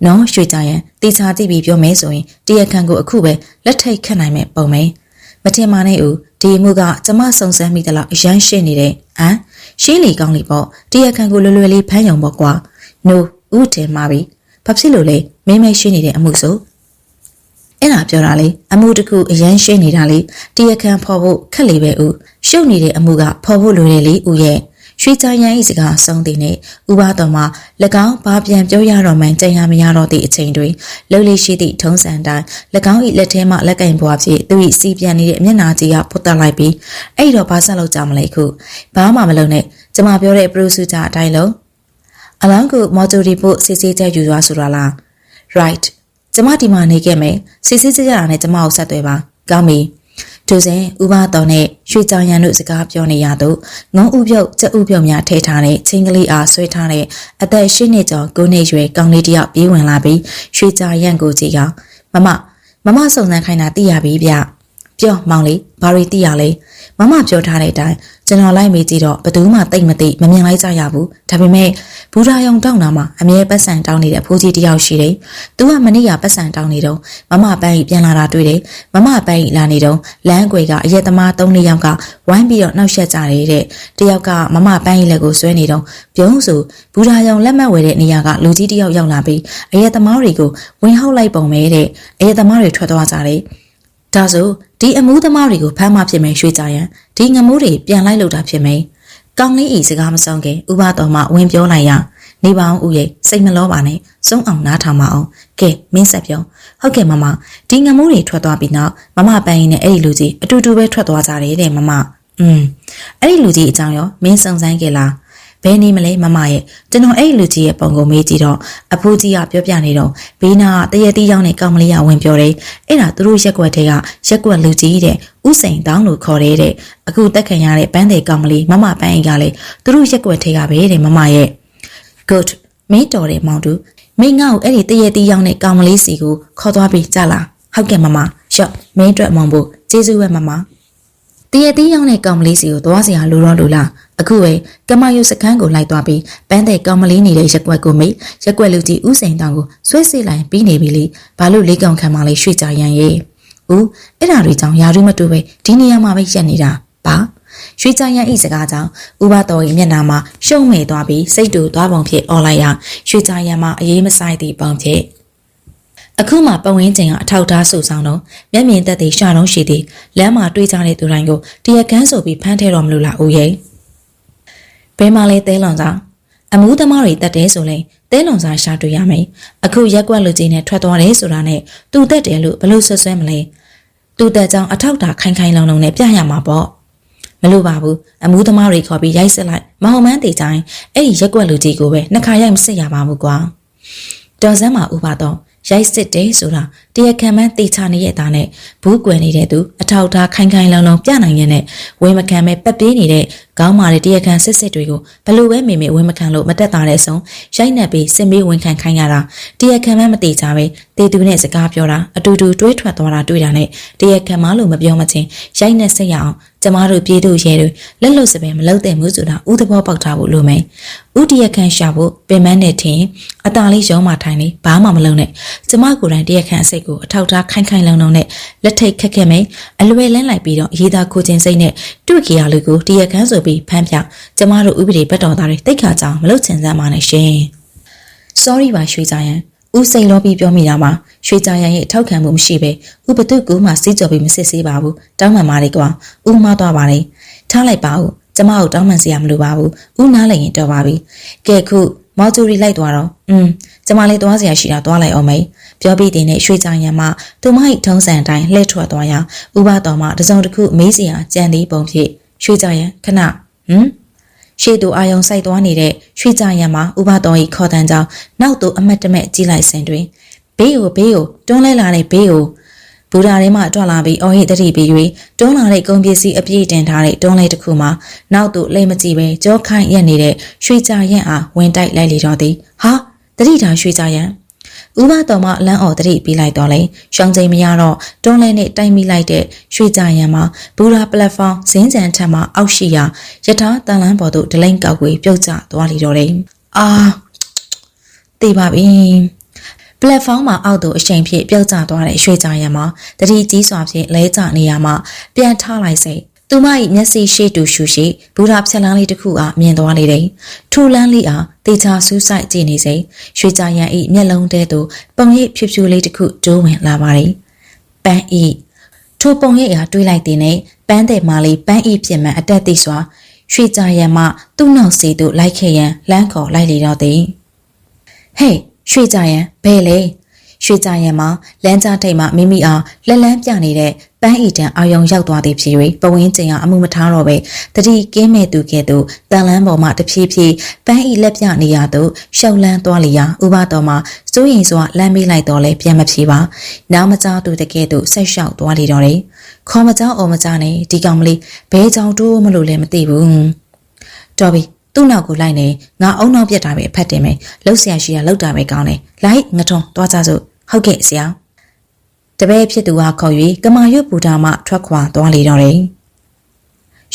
[SPEAKER 1] ဲနော်ရွှေကြရန်တေချာကြည့်ပြီးပြောမယ်ဆိုရင်တရခံကိုအခုပဲလက်ထိတ်ခတ်နိုင်မယ်ပုံမယ်မထင်ပါနဲ့ဦးဒီမှုကကျမစုံစမ်းမိသလောက်အရန်ရှင်းနေတဲ့ရှင်းလီကောင်းလီပေါ့တရခံကိုလွယ်လွယ်လေးဖမ်းယုံပေါ့ကွာနိုးဦးထင်ပါပြီဘာဖြစ်လို့လဲမင်းမဲရှင်းနေတဲ့အမှုဆိုအဲ့ဒါပြောတာလေအမှုတစ်ခုအရန်ရှင်းနေတာလေတရခံဖော်ဖို့ခက်လေပဲဦးရှုပ်နေတဲ့အမှုကဖော်ဖို့လိုတယ်လေဦးရဲ့ ရွှေချာရန်၏စကားဆုံးသည်နှင့်ဥပတော်မှာ၎င်းဘာပြန်ပြောရတော့မှန်ကြံရမရတော့သည့်အချိန်တွင်လှုပ်လေးရှိသည့်ထုံးစံတိုင်း၎င်း၏လက်ထဲမှလက်ကင်ဘွားဖြင့်သူ၏စီးပြန်နေတဲ့မျက်နှာကြီးကဖွတ်တက်လိုက်ပြီးအဲ့တော့ဘာဆက်လုပ်ကြမလဲခုဘာမှမလုပ်နဲ့ကျမပြောတဲ့ပရိုဆူဂျာအတိုင်းလုံးအလောင်းကိုမော်ဂျူရီဖို့စစ်စစ်ချက်ယူသွားဆိုတာလား right ကျမဒီမှာနေခဲ့မယ်စစ်စစ်ချက်ရတာနဲ့ကျမကိုဆက်သွယ်ပါကောင်းပြီသူစဉ်ဥပတော်နဲ့ရွှေချာရန်တို့စကားပြောနေရတော့ငုံဥပြုတ်ကြက်ဥပြုတ်များထဲထားတဲ့ချင်းကလေးအားဆွဲထားတဲ့အသက်၈နှစ်ကျော်9နှစ်ရွယ်ကောင်းလေးတယောက်ပြေးဝင်လာပြီးရွှေချာရန်ကိုကြည့်အောင်မမစုံစမ်းခိုင်းတာသိရပြီဗျပြောမောင်လေးဘာတွေသိရလဲမမပြောထားတဲ့အတိုင်းကျွန်တော်လိုက်မေးကြည့်တော့ဘယ်သူမှတိတ်မသိမမြင်လိုက်ကြရဘူးဒါပေမဲ့ဘူရာယုံတောင်းတာမှာအမြဲပတ်စံတောင်းနေတဲ့အဖိုးကြီးတယောက်ရှိတယ်သူကမနေ့ကပတ်စံတောင်းနေတော့မမပန်းကြီးပြန်လာတာတွေ့တယ်မမပန်းကြီးလာနေတော့လမ်းအကွယ်ကအရက်သမား3-4ယောက်ကဝိုင်းပြီးတော့နှောက်ယှက်ကြတယ်တဲ့တယောက်ကမမပန်းကြီးလက်ကိုဆွဲနေတော့ပြုံးဆိုဘူရာယုံလက်မှတ်ဝယ်တဲ့နေရာကလူကြီးတယောက်ရောက်လာပြီးအရက်သမားတွေကိုဝင်ဟောက်လိုက်ပုံပဲတဲ့အရက်သမားတွေထွက်သွားကြတယ်ဒါဆိုဒီအမှုသမားတွေကိုဖမ်းမှဖြစ်မယ်ရွှေချာရန်ဒီငမိုးတွေပြန်လိုက်လို့တာဖြစ်မယ်ကောင်းလေးဤစကားမဆုံးခင်ဥပတော်မှဝင်ပြောလိုက်ရနေပါအောင်ဦးရဲ့စိတ်မလောပါနဲ့စုံအောင်နားထောင်ပါအောင်ကဲမင်းဆက်ပြောဟုတ်ကဲ့မမဒီငမိုးတွေထွက်သွားပြီးနောက်မမပန်းရင်နဲ့အဲ့ဒီလူကြီးအတူတူပဲထွက်သွားကြတယ်တဲ့မမအဲ့ဒီလူကြီးအကြောင်းရောမင်းစုံစမ်းခဲ့လားဘယ်နေမလဲမမရဲ့ကျွန်တော်အဲ့လူကြီးရဲ့ပုံကိုမေးကြည့်တော့အဖိုးကြီးကပြောပြနေတော့ဘေးနာတရက်တီးရောက်နေကောင်မလေးကဝင်ပြောတယ်အဲ့ဒါသူတို့ရက်ွက်တွေကရက်ွက်လူကြီးတဲ့ဥစိန်တောင်းလို့ခေါ်တဲ့အခုတက်ခံရတဲ့ပန်းတဲ့ကောင်မလေးမမပန်းအိမ်ကလည်းသူတို့ရက်ွက်တွေကပဲတဲ့မမရဲ့ good မင်းတော်တယ်မောင်တူမင်းငါ့ကိုအဲ့ဒီတရက်တီးရောက်နေကောင်မလေးစီကိုခေါ်သွားပြီးကြလားဟုတ်ကဲ့မမရှော့မင်းအတွက်မောင်ဖို့ကျေးဇူးပဲမမတရက်တီးရောက်နေကောင်မလေးစီကိုသွားစရာလိုတော့လို့လားအခုပဲကမယုစခန်းကိုလိုက်သွားပြီးပန်းတဲ့ကောင်မလေးနေတဲ့ရက်ွက်ကိုမိရက်ွက်လူကြီးဥစိန်တောင်ကိုဆွဲစစ်လိုက်ပြီးနေပြီလေဘာလို့လေးကောင်ခံမလေးရွှေချာရန်ရဲ့ဦးအဲ့ဒါတွေကြောင့်ယာရုမတူပဲဒီနေရာမှာပဲရက်နေတာပါရွှေချာရန်ဤစကားကြောင့်ဥပတော်ရဲ့မျက်နှာမှာရှုံ့မဲ့သွားပြီးစိတ်တူသွားပုံဖြစ်អော်လိုက်ရရွှေချာရန်မှာအေးမဆိုင်သည့်ပုံဖြစ်အခုမှပဝင်းကျင်ကအထောက်ထားဆူဆောင်တော့မျက်မြင်သက်သေရှာတော့ရှိသည်လမ်းမှာတွေ့ကြတဲ့သူတိုင်းကိုတရကန်းဆိုပြီးဖမ်းထဲတော်မလို့လားဦးရဲ့ဘယ်မှာလဲတဲလွန်စာအမှုသမားတွေတက်တယ်ဆိုရင်တဲလွန်စာရှာတွေ့ရမယ်အခုရက်ွက်လူကြီးနဲ့ထွက်သွားတယ်ဆိုတာနဲ့သူတက်တယ်လို့ဘလို့ဆွဆွဲမလဲသူတက်ကြောင်အထောက်တာခိုင်ခိုင်လုံလုံနဲ့ပြရမှာပေါ့မလို့ပါဘူးအမှုသမားတွေခေါ်ပြီးရိုက်စစ်လိုက်မဟုတ်မှန်းတေတိုင်းအဲ့ဒီရက်ွက်လူကြီးကိုပဲနှစ်ခါရိုက်မစစ်ရပါဘူးကွာတော်စမ်းမှာဥပါတော့ရိုက်စစ်တယ်ဆိုတာတရခံမှန်းတေချာနေရတာနဲ့ဘူးကွယ်နေတဲ့သူအထောက်ထားခိုင်ခိုင်လုံလုံပြနိုင်တဲ့ဝေမခံမဲ့ပတ်ပြေးနေတဲ့ခေါင်းမာတဲ့တရခံစစ်စစ်တွေကိုဘလို့ပဲမေမေဝေမခံလို့မတက်တာတဲ့အဆုံးရိုက်နှက်ပြီးစင်မေးဝင်ခံခိုင်းရတာတရခံမှန်းမတေချာပဲတေသူနဲ့စကားပြောတာအတူတူတွဲထွက်သွားတာတွေ့တာနဲ့တရခံမလို့မပြောမချင်းရိုက်နှက်စိတ်ရအောင်ကျမတို့ပြည်သူရဲတွေလက်လွတ်စပယ်မလုပ်တဲ့မှုဆိုတာဥသဘောပေါက်ထားဖို့လိုမယ်ဥတရခံရှာဖို့ပင်မနဲ့ထင်အတားလေးရုံးမှထိုင်နေဘာမှမလုပ်နဲ့ကျမကိုယ်တိုင်တရခံအစိတ်ကိုအထောက်ထားခိုင်ခိုင်လုံလုံနဲ့လက်ထိတ်ခက်ခက်မယ်အလွယ်လန်းလိုက်ပြီးတော့ရေးသားခိုခြင်းစိတ်နဲ့တွေ့ကြရလူကိုတရခံဆိုပြီးဖမ်းပြကျမတို့ဥပဒေဘက်တော်သားတွေတိတ်ခါကြောင်မလုပ်ချင်စမ်းပါနဲ့ရှင် sorry ပါရွှေချာရန်ဦးစိန်လောပြီးပြောမိတာမှာရွှေချာရန်ရဲ့ထောက်ခံမှုမရှိပဲဥပတုကူမှစီးကြော်ပြီးမစစ်ဆေးပါဘူးတောင်းပန်ပါလေကွာဦးမသွားပါလေထားလိုက်ပါဦးကျမတို့တောင်းပန်စရာမလိုပါဘူးဦးနားလည်းရင်တော်ပါပြီကဲခုမော်ဂျူရီလိုက်သွားတော့ကျမလေးသွားစရာရှိတာသွားလိုက်အောင်မေးပြောပြီးတင်နဲ့ရွှေချာရန်မှသူမ၏ထုံးစံအတိုင်းလှည့်ထွက်သွားရဥပတော်မှတစုံတစ်ခုမေးစရာကြံသေးပုံဖြစ်ရွှေချာရန်ခဏရှေ့သူအာယုံစိုက်သွားနေတဲ့ရွှေချာရန်မှာဥပတော်၏ခေါ်တန်းကြောင်းနောက်သူအမတ်တမဲ့ကြီးလိုက်စဉ်တွင်ဘေးကိုတွန်းလဲလာတဲ့ဘေးကိုဘူရာထဲမှတွာလာပြီးအော်ဟစ်တတိပြီး၍တွန်းလာတဲ့ကုန်ပစ္စည်းအပြည့်တင်ထားတဲ့တွန်းလဲတစ်ခုမှာနောက်သူလိမ့်မကြည့်ပဲကြောခိုင်းရက်နေတဲ့ရွှေချာရန်အားဝင်တိုက်လိုက်လေတော့သည်ဟာတတိထားရွှေချာရန်ဥပတော်မှလမ်းအော်တတိပြီးလိုက်တော့လေရှောင်းချိန်မရတော့တွန်းလဲနဲ့တိုက်မိလိုက်တဲ့ရွှေချာရန်မှာဘူရာပလက်ဖောင်းဇင်းကြံထက်မှအောက်ရှိရာယထာတန်လန်းပေါ်သို့ဒလိမ့်ကောက်ွေပြုတ်ကျသွားလေတော့တယ်သိပါပြီပလက်ဖောင်းမှာအောက်သို့အရှိန်ဖြင့်ပြုတ်ကျသွားတဲ့ရွှေချာရန်မှာတတိကြီးစွာဖြင့်လဲကျနေရမှပြန်ထားလိုက်စိသူမ၏မျက်စိရှိတူရှူရှိဘူရာဖြက်လန်းလေးတစ်ခုအားမြင်သွားလေတယ်။ထိုလန်းလေးအားတေချာစူးစိုက်ကြည့်နေစိရွှေချာရန်၏မျက်လုံးထဲသို့ပုံရိပ်ဖြူဖြူလေးတစ်ခုတိုးဝင်လာပါသည်။ပန်းဤထိုပုံရိပ်အားတွေးလိုက်တဲ့နဲ့ပန်းတဲ့မာလေးပန်းဤဖြစ်မှန်အတက်သိစွာ ရွှေကြရံမှသူ့နောက်စီသို့လိုက်ခဲ့ရန်လမ်းခေါ်လိုက်လေတော့သည်ဟေးရွှေကြရံဘယ်လဲရွှေကြရံမှာလမ်းကြားထိပ်မှမိမိအားလက်လန်းပြနေတဲ့ပန်းဤတန်အာယုံရောက်သွားသည်ဖြစ်၍ပဝင်းကျင်အားအမှုမထားတော့ပဲတတိကင်းမဲ့သူကဲ့သို့တန်လန်းပေါ်မှတဖြည်းဖြည်းပန်းဤလက်ပြနေရသို့ရှောက်လန်းသွားလျာဥပတော်မှာစိုးရင်စွာလမ်းမေးလိုက်တော့လဲပြန်မဖြေပါနောက်မကြောက်သူတကဲ့သို့ဆက်လျှောက်သွားလေတော့တယ်ခေါ်မကြောက်အော်မကြောက်နဲ့ဒီကောင်မလေးဘဲကြောင်တိုးမလို့လည်းမသိဘူးတော်ပြီသူ့နောက်ကိုလိုက်နေငါအုံနောက်ပြက်တာပဲအဖက်တင်မယ်လှုပ်ဆရာရှိရလှုပ်တာပဲကောင်းတယ်လိုက်ငထုံသွားကြစို့ဟုတ်ကဲ့ဆရာတပည့်ဖြစ်သူဟာခေါ်၍ကမာရွတ်ဘူတာမှထွက်ခွာသွားလေတော့တယ်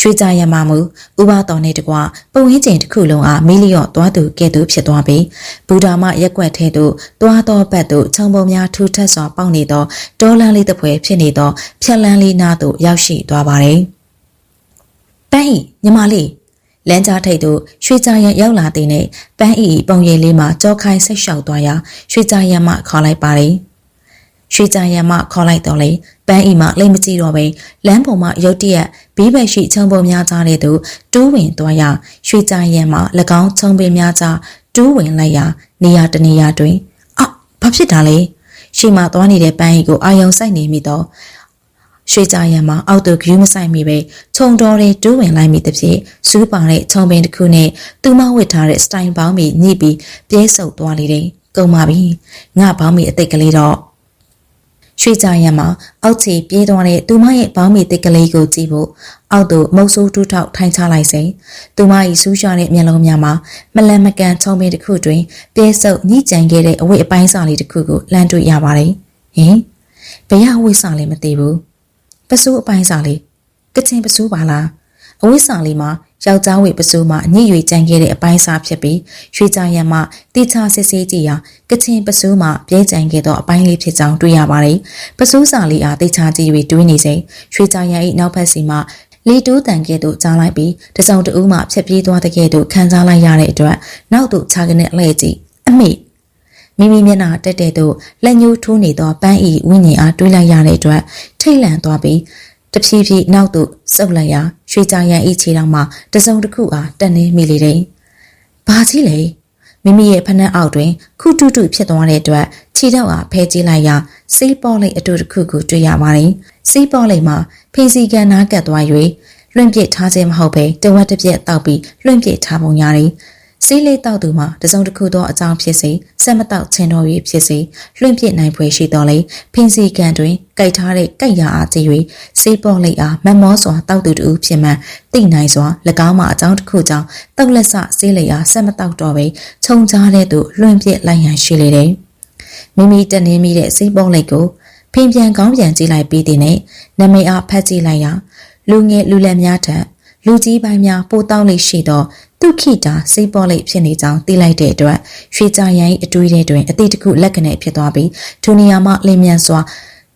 [SPEAKER 1] ရွှေကြရမမှုဥပတော်နဲ့တကွပဝင်းကျင်တစ်ခုလုံးအားမီလီယော့သွားသူကဲ့သို့ဖြစ်သွားပြီးဘူတာမှရက်ွက်ထဲသို့သွားသောဘက်သို့ခြုံပုံများထူထပ်စွာပေါက်နေသောဒေါ်လန်းလေးတစ်ဖွဲဖြစ်နေသောဖြက်လန်းလေးနားသို့ရောက်ရှိသွားပါတယ်ပန်းဤညီမလေးလမ်းကြားထိပ်သို့ရွှေကြရံရောက်လာတဲ့နဲ့ပန်းဤပုံရိပ်လေးမှာကြောခိုင်းဆက်လျှောက်သွားရာရွှေကြရံမှခေါ်လိုက်ပါတယ်ရွှေကြရံမှခေါ်လိုက်တော့လေပန်းဤမှလိမ့်မကြည့်တော့ပဲလမ်းပေါ်မှာရုတ်တရက်ဘေးဘက်ရှိခြုံပုံများကြားတဲ့သို့တိုးဝင်သွားရာရွှေကြရံမှ၎င်းခြုံပင်များကြားတိုးဝင်လိုက်ရာနေရာတနေရာတွင်ဘာဖြစ်တာလဲရှေ့မှာသွားနေတဲ့ပန်းဤကိုအာယုံစိုက်နေမိတော့ရွှေကြရံမှာအောက်သို့ဂယူးမဆိုင်မိပဲခြုံတော်တွေတိုးဝင်လိုက်မိသဖြင့်စူးပါတဲ့ခြုံပင်တစ်ခုနဲ့သူမဝစ်ထားတဲ့စတိုင်ပေါင်းမီညှိပြီးပြဲဆုပ်သွားလေတယ်။ကုန်ပါပြီ။ငါပေါင်းမီအသိကလေးတော့ရွှေကြရံမှာအောက်ခြေပြေးသွားတဲ့သူမရဲ့ပေါင်းမီသိကလေးကိုကြည့်ဖို့အောက်သို့မုတ်ဆိုးတူးထောက်ထိုင်ချလိုက်စဉ်သူမ၏စူးရှာတဲ့မျက်လုံးများမှာမလန်မကန်ခြုံပင်တစ်ခုတွင်ပြဲဆုပ်ညှိကြံခဲ့တဲ့အဝတ်အပိုင်းစာလေးတစ်ခုကိုလှမ်းတွေ့ရပါတယ်။ဟင်ဘယ်အဝတ်စာလေးမသိဘူးပစိုးအပိုင်းစာလေးကချင်ပစိုးပါလားအဝိစာလေးမှာယောက်ျားဝေပစိုးမှာအညစ်ရွေကြံခဲ့တဲ့အပိုင်းစာဖြစ်ပြီးရွှေကြရံမှာတိချစစ်ဆေးကြည့်ရာကချင်ပစိုးမှာပြဲကြံခဲ့သောအပိုင်းလေးဖြစ်ကြောင်းတွေ့ရပါတယ်ပစိုးစာလေးအားတိချကြည့်၍တွေးနေစဉ်ရွှေကြရံ၏နောက်ဖက်စီမှာလေတိုးတန်ကဲ့သို့ကြားလိုက်ပြီးတစုံတဦးမှဖြတ်ပြေးသွားတဲ့ကဲ့သို့ခံစားလိုက်ရတဲ့အတွက်နောက်သို့ခြာကနေလှည့်ကြည့်အမိမိမိမျက်နှာတက်တဲ့သို့လက်ညှိုးထိုးနေသောပန်းဤဝိညာဉ်အားတွေးလိုက်ရတဲ့အတွက်ထိတ်လန့်သွားပြီးတဖြည်းဖြည်းနောက်သို့ဆုပ်လိုက်ရာရွှေကြရံဤခြေထောက်မှတစုံတစ်ခုအားတက်နေမိလေတယ်။ဘာကြီးလဲမိမိရဲ့ဖနှက်အောက်တွင်ခုတုတုဖြစ်သွားတဲ့အတွက်ခြေထောက်အားဖဲကြည့်လိုက်ရာစေးပေါ်လိတ်အတူတစ်ခုကိုတွေ့ရပါတယ်။စေးပေါ်လိတ်မှာဖင်စီကန်နားကပ်သွား၍လွင့်ပစ်ထားခြင်းမဟုတ်ပဲတဝက်တစ်ပြက်တောက်ပြီးလွင့်ပစ်ထားပုံရတယ်။စေးလေးတောက်သူမှာတစုံတစ်ခုသောအကြောင်းဖြစ်စေဆက်မတောက်ချင်တော်၍ဖြစ်စေလွင့်ပစ်နိုင်ဖွယ်ရှိတော်လေဖင်စီကန်တွင်ကြိုက်ထားတဲ့ကြိုက်ရာအားကြည့်၍စေးပေါ်လိတ်အားမမောစွာတောက်သူတူဖြစ်မှန်သိနိုင်စွာ၎င်းမှာအကြောင်းတစ်ခုကြောင့်တောက်လက်ဆစေးလိတ်အားဆက်မတောက်တော့ပဲခြုံကြားတဲ့သူလွင့်ပစ်လိုက်ရန်ရှိလေတယ်မိမိတနေမိတဲ့စေးပေါ်လိတ်ကိုဖင်ပြန်ကောင်းပြန်ကြည့်လိုက်ပြီးတဲ့နေ့နမိတ်အားဖတ်ကြည့်လိုက်ရာလူငယ်လူလက်များထက်လူကြီးပိုင်းများပိုတောက်လိရှိသောဒုက္ခိတာစိတ်ပေါ်လိဖြစ်နေကြောင်းသိလိုက်တဲ့အတွက်ရွှေကြရံ၏အတွေးထဲတွင်အတိတ်တစ်ခုလက်ကနေဖြစ်သွားပြီးထိုနေရာမှလင်းမြန်စွာ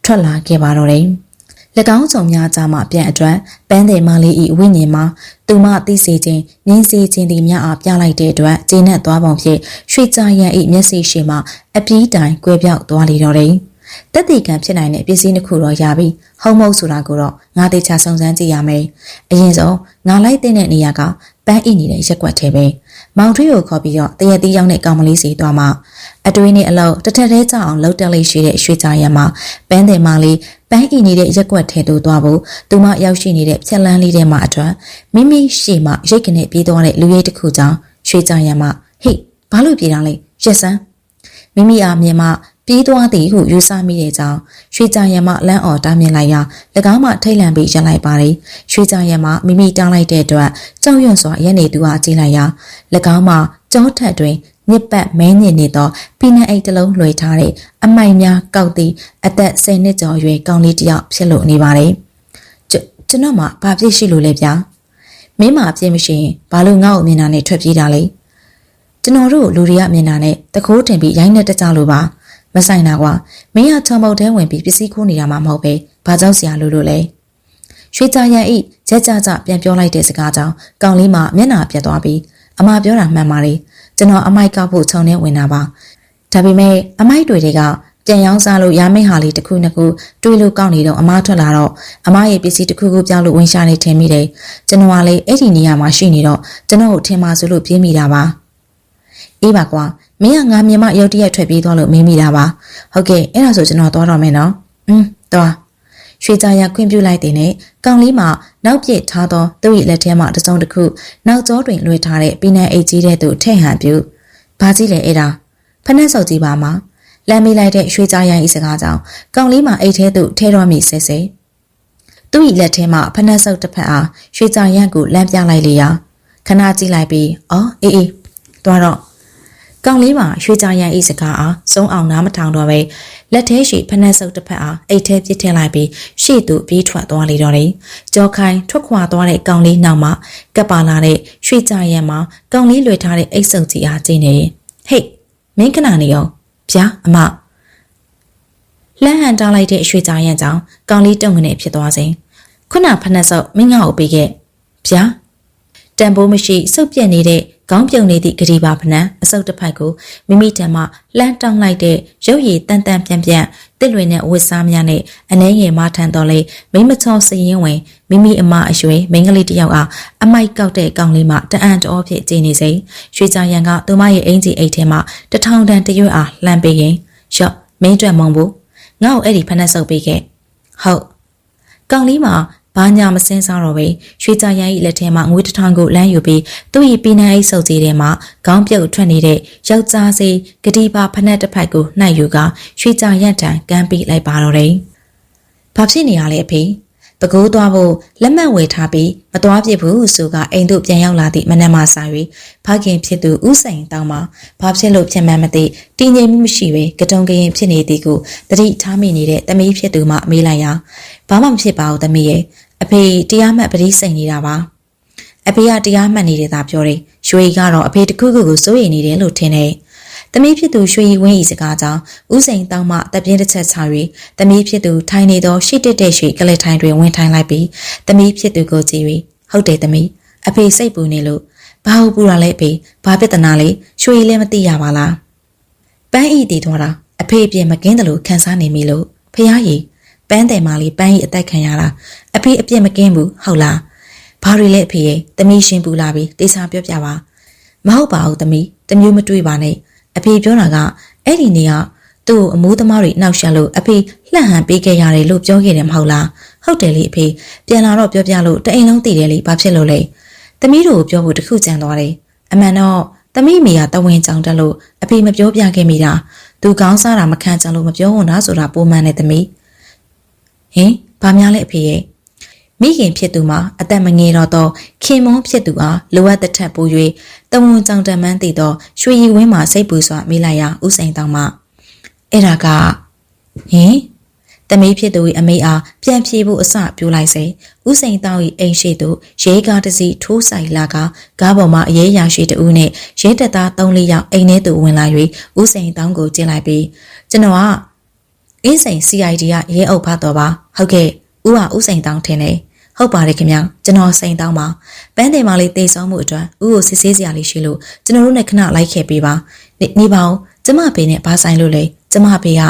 [SPEAKER 1] ထွက်လာခဲ့ပါတော့တယ်။၎င်းဆောင်များကြားမှပြန်အတွက်ပန်းတယ်မလေး၏ဝိညာဉ်မှာသူမသိစေခြင်းငင်းစေခြင်းသည်များအားပြလိုက်တဲ့အတွက်ကျင်းနဲ့သွားပုံဖြင့်ရွှေကြရံ၏မျက်စိရှိမှအပြေးတိုင်ကွဲပြောက်သွားလေတော့တယ်။တက်တီကံဖြစ်နိုင်တဲ့ပစ္စည်းတစ်ခုတော့ရပြီ။ဟုံးမုတ်ဆိုတာကိုတော့ငါတေချာစုံစမ်းကြည့်ရမယ်။အရင်ဆုံးငါလိုက်တဲ့နေရာကပန်းအိနေတဲ့ရက်ွက်ထဲပဲမောင်ထွေးကိုခေါ်ပြီးတော့တရက်တီးရောက်တဲ့ကောင်မလေးစီသွားမှအတွေးနဲ့အလောက်တထက်သေးကြအောင်လှုပ်တက်လေးရှိတဲ့ရွှေကြရံမှာပန်းတယ်မလေးပန်းအိနေတဲ့ရက်ွက်ထဲသို့သွားဖို့သူမရောက်ရှိနေတဲ့ဖြက်လန်းလေးထဲမှာအထွက်မိမိရှေ့မှာရိတ်ကနေပြေးသွားတဲ့လူရိတ်တစ်ခုကြောင့်ရွှေကြရံမှာဟေ့ဘာလို့ပြေးတာလဲရက်စမ်းမိမိအားမြင်မှပြေးသွားသည်ဟုယူဆမိတဲ့ကြောင့်ရွှေကြရံမှလမ်းအော်တားမြင်လိုက်ရာ၎င်းမှထိတ်လန့်ပြီးရပ်လိုက်ပါတယ်ရွှေကြရံမှမိမိတောင်းလိုက်တဲ့အတွက်ကြောက်ရွံ့စွာရက်နေသူအားကြည့်လိုက်ရာ၎င်းမှကြောထက်တွင်ညစ်ပတ်မဲညင်နေသောပီနန်အိတ်တစ်လုံးလွှဲထားတဲ့အမိုင်များကောက်သည့်အသက်10နှစ်ကျော်အရွယ်ကောင်လေးတစ်ယောက်ဖြစ်လို့နေပါတယ်ကျွန်တော်မှဘာဖြစ်ရှိလို့လဲဗျာမင်းမှအပြစ်မရှိရင်ဘာလို့ငါ့ကိုမြင်တာနဲ့ထွက်ပြေးတာလဲကျွန်တော်တို့လူတွေကမြင်တာနဲ့တကိုးတင်ပြီးရိုင်းနေတကြလို့ပါမဆိုင်တာကွာမင်းကချုံမုတ်ထဲဝင်ပြီးပစ္စည်းခိုးနေတာမှမဟုတ်ပဲဘာကြောင့်ဆရာလို့လဲရွှေကြရံဤရက်ကြကြပြန်ပြောလိုက်တဲ့စကားကြောင့်ကောင်လေးမှမျက်နှာပြတ်သွားပြီးအမပြောတာမှန်ပါလေကျွန်တော်အမိုက်ကောက်ဖို့ခြုံထဲဝင်တာပါဒါပေမဲ့အမိုက်တွေက ပြန်ရောင်းစားလို့ရမိတ်ဟာလေးတစ်ခုနှစ်ခုတွေးလို့ကောက်နေတော့အမားထွက်လာတော့အမားရဲ့ပစ္စည်းတစ်ခုခုပြောင်းလို့ဝင်ရှာနေထင်မိတယ်ကျွန်တော်ကလေအဲ့ဒီနေရာမှာရှိနေတော့ကျွန်တော်ကိုထင်ပါဆိုလို့ပြေးမိတာပါအေးပါကွာမင်းကငါမြင်မရုတ်တရက်ထွက်ပြေးသွားလို့မေးမိတာပါဟုတ်ကဲ့အဲ့ဒါဆိုကျွန်တော်သွားတော့မယ်နော်သွားရွှေကြရခွင့်ပြုလိုက်တဲ့နဲ့ကောင်လေးမှာနောက်ပြစ်ထားသောသူ့ရဲ့လက်ထဲမှာတစုံတစ်ခုနောက်ကျောတွင်လွှဲထားတဲ့ပီနန်အိတ်ကြီးတဲ့သူထဲ့ဟန်ပြုဘာကြီးလဲအဲ့ဒါဖနှက်စုပ်ကြီးပါမှာလမ်းမေးလိုက်တဲ့ရွှေကြရ၏စကားကြောင့်ကောင်လေးမှာအိတ်ထဲသို့ထဲတော်မိဆဲဆဲသူ့၏လက်ထဲမှာဖနှက်စုပ်တစ်ဖက်အားရွှေကြရကိုလမ်းပြလိုက်လေရာခဏကြည့်လိုက်ပြီးအော်အေးသွားတော့ကောင်လေးမှာရွှေကြရ၏စကားအားစုံအောင်နားမထောင်တော့ပဲလက်ထဲရှိဖနှက်စုပ်တစ်ဖက်အားအိတ်ထဲပြစ်ထည့်လိုက်ပြီးရှေ့သို့ပြေးထွက်သွားလေတော့တယ်ကြောခိုင်းထွက်ခွာသွားတဲ့ကောင်လေးနောက်မှာကပ်ပါလာတဲ့ရွှေကြရမှာကောင်လေးလွှဲထားတဲ့အိတ်စုပ်ကြီးအားကျင်းနေဟေ့မင်းခဏနေအောင်ဗျာအမလှမ်းဟန်တားလိုက်တဲ့ရွှေကြရကြောင့်ကောင်လေးတုံငနေဖြစ်သွားစဉ်ခုနဖနှက်စုပ်မင်းငါ့ကိုပေးခဲ့ဗျာတန်ဖိုးမရှိစုပ်ပြက်နေတဲ့ခေါင်းပြုံနေသည့်ဂရီပါဖနံအစုပ်တစ်ဖက်ကိုမိမိတံမှလှမ်းတောင်းလိုက်တဲ့ရုပ်ရည်တန်တန်ပြန်တစ်လွင်နဲ့ဝစ်စားများနဲ့အနှဲငယ်မထန်တော်လေမိမချောစရင်ဝင်မိမိအမအရွယ်မိန်းကလေးတယောက်အားအမိုက်ကောက်တဲ့ကောင်လေးမှတအံ့တော်ဖြစ်ကြည်နေစိရွှေကြရန်ကသူမရဲ့အင်ကြီးအိတ်ထဲမှာတထောင်တန်တရွတ်အားလှမ်းပေးရင်ရော့မင်းအတွက်မုံဘူးငါ့ကိုအဲ့ဒီဖနှက်စုပ်ပေးခဲ့ဟုတ်ကောင်လေးမှာဘာညာမစင်းစားတော့ပဲရွှေကြရန်၏လက်ထဲမှာငွေ1000ကိုလမ်းယူပြီးသူ့၏ပီနန်အိတ်စုပ်ကြီးထဲမှာခေါင်းပြုတ်ထွက်နေတဲ့ယောက်ျားစီဂတိပါဖနှက်တစ်ဖက်ကိုနှိုက်ယူကရွှေကြရန်ထံကမ်းပေးလိုက်ပါတော့တယ်။ဘာဖြစ်နေရလဲအဖေ။ပကိုးသွားဖို့လက်မှတ်ဝယ်ထားပြီးမသွားပြစ်ဘူးဆိုကအိမ်တို့ပြန်ရောက်လာသည့်မနက်မှစ၍ဖခင်ဖြစ်သူဦးစိန်တောင်းမှာဘာဖြစ်လို့ဖြစ်မှန်းမသိတည်ငြိမ်မှုမရှိပဲကတုံကရင်ဖြစ်နေသည်ကိုတတိထားမိနေတဲ့သမီးဖြစ်သူမှမေးလိုက်ရာဘာမှမဖြစ်ပါဘူးသမီးရဲ့အဖေတရားမှတ်ပရိစိန်နေတာပါအဖေကတရားမှတ်နေတဲ့သာပြောတယ်ရွှေကတော့အဖေတခုခုကိုစိုးရိမ်နေတယ်လို့ထင်တယ်သမီးဖြစ်သူရွှေဝင်းဤစကားကြောင့်ဦးစိန်တောင်းမှတပြင်းတစ်ချက်ချ၍သမီးဖြစ်သူထိုင်နေသောရှစ်တက်တဲ့ရွှေကလေးထိုင်တွင်ဝင်ထိုင်လိုက်ပြီးသမီးဖြစ်သူကိုကြည့်၍ဟုတ်တယ်သမီးအဖေစိတ်ပူနေလို့ဘာဟုတ်ပူတာလဲအဖေဘာပြဿနာလဲရွှေလည်းမသိရပါလားပန်းဤတည်သွားတာအဖေအပြင်မကင်းတယ်လို့ခံစားနေမိလို့ဖះကြီးပန်းတယ်မလေးပန်းဤအသက်ခံရတာအဖေအပြစ်မကင်းဘူးဟုတ်လားဘာတွေလဲအဖေရဲ့သမီးရှင်ပူလာပြီးတေချာပြောပြပါမဟုတ်ပါဘူးသမီးတမျိုးမတွေးပါနဲ့အဖေပြောတာကအဲ့ဒီနေ့ကသူ့အမိုးသမားတွေနှောက်ရှက်လို့အဖေလှန့်ဟန်ပေးခဲ့ရတယ်လို့ပြောခဲ့တယ်မဟုတ်လားဟုတ်တယ်လေအဖေပြန်လာတော့ပြောပြလို့တအိမ်လုံးတည်တယ်လေဘာဖြစ်လို့လဲသမီးတို့ပြောဖို့တခုကြံသွားတယ်အမှန်တော့သမီးမိကတဝင်းကြောင်တက်လို့အဖေမပြောပြခဲ့မိတာသူကောင်းစားတာမခံချင်လို့မပြောဘူးလားဆိုတာပုံမှန်နဲ့သမီးဟင်ဘာများလဲအဖေရဲ့မိခင်ဖြစ်သူမှာအသက်မငယ်တော့ခင်မွန်းဖြစ်သူအားလိုအပ်တဲ့ထက်ပို၍တဝန်ကြောင်တမန်းတည်သောရွှေရည်ဝင်းမှာစိတ်ပူစွာမေးလိုက်ရာဦးစိန်တောင်မှအဲ့ဒါကဟင်သမီးဖြစ်သူ၏အမေအားပြန်ပြေးဖို့အစပြိုးလိုက်စေဦးစိန်တောင်၏အိမ်ရှိသူရဲကားတစ်စီးထိုးဆိုင်လာကကားပေါ်မှာအရေးရရှိတူနဲ့ရဲတပ်သား3-4ယောက်အိမ်ထဲသို့ဝင်လာ၍ဦးစိန်တောင်ကိုကျင်းလိုက်ပြီးကျွန်တော်ကအင်းစိန် CID ကရဲအုပ်ဖတ်တော်ပါဟုတ်ကဲ့ဦးဟာဦးစိန်တောင်ထင်တယ်ဟုတ်ပါတယ်ခင်ဗျာကျွန်တော်စိန်တောင်းပါပန်းတယ်မလေးတေဆောင်မှုအတွက်ဦးကိုစစ်ဆေးစရာလေးရှိလို့ကျွန်တော်တို့နဲ့ခဏလိုက်ခဲ့ပေးပါနေပါဦးကျမဖေနဲ့ဘာဆိုင်လို့လဲကျမဖေက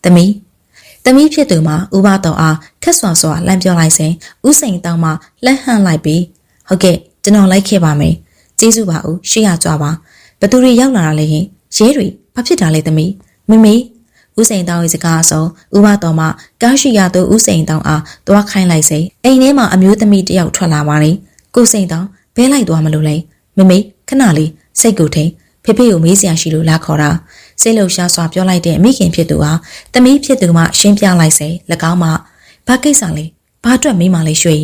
[SPEAKER 1] သမီးဖြစ်သူမှာဦးဘတော်အားခက်ဆွာဆွာလမ်းပြောလိုက်စဉ်ဦးစိန်တောင်းမှလက်ဟန့်လိုက်ပြီးဟုတ်ကဲ့ကျွန်တော်လိုက်ခဲ့ပါမယ်ကျေးဇူးပါဦးရှေ့ရကြွပါဘသူတွေရောက်လာတာလဲရင်ရဲတွေဘာဖြစ်တာလဲသမီးမေဦးစိန်တောင်၏စကားအစုံဦးဘတော်မှကားရှိရသူဦးစိန်တောင်အားသွားခိုင်းလိုက်စေအိမ်ထဲမှာအမျိုးသမီးတယောက်ထွက်လာပါလေကိုစိန်တောင်ဘဲလိုက်သွားမလို့လဲမေခဏလေးစိတ်ကိုထိန်ဖေဖေကိုမေးစရာရှိလို့လာခေါ်တာစိတ်လှုပ်ရှားစွာပြောလိုက်တဲ့မိခင်ဖြစ်သူဟာသမီးဖြစ်သူမှရှင်းပြလိုက်စေ၎င်းမှဘာကိစ္စလဲဘာအတွက်မိမလေးရွှေ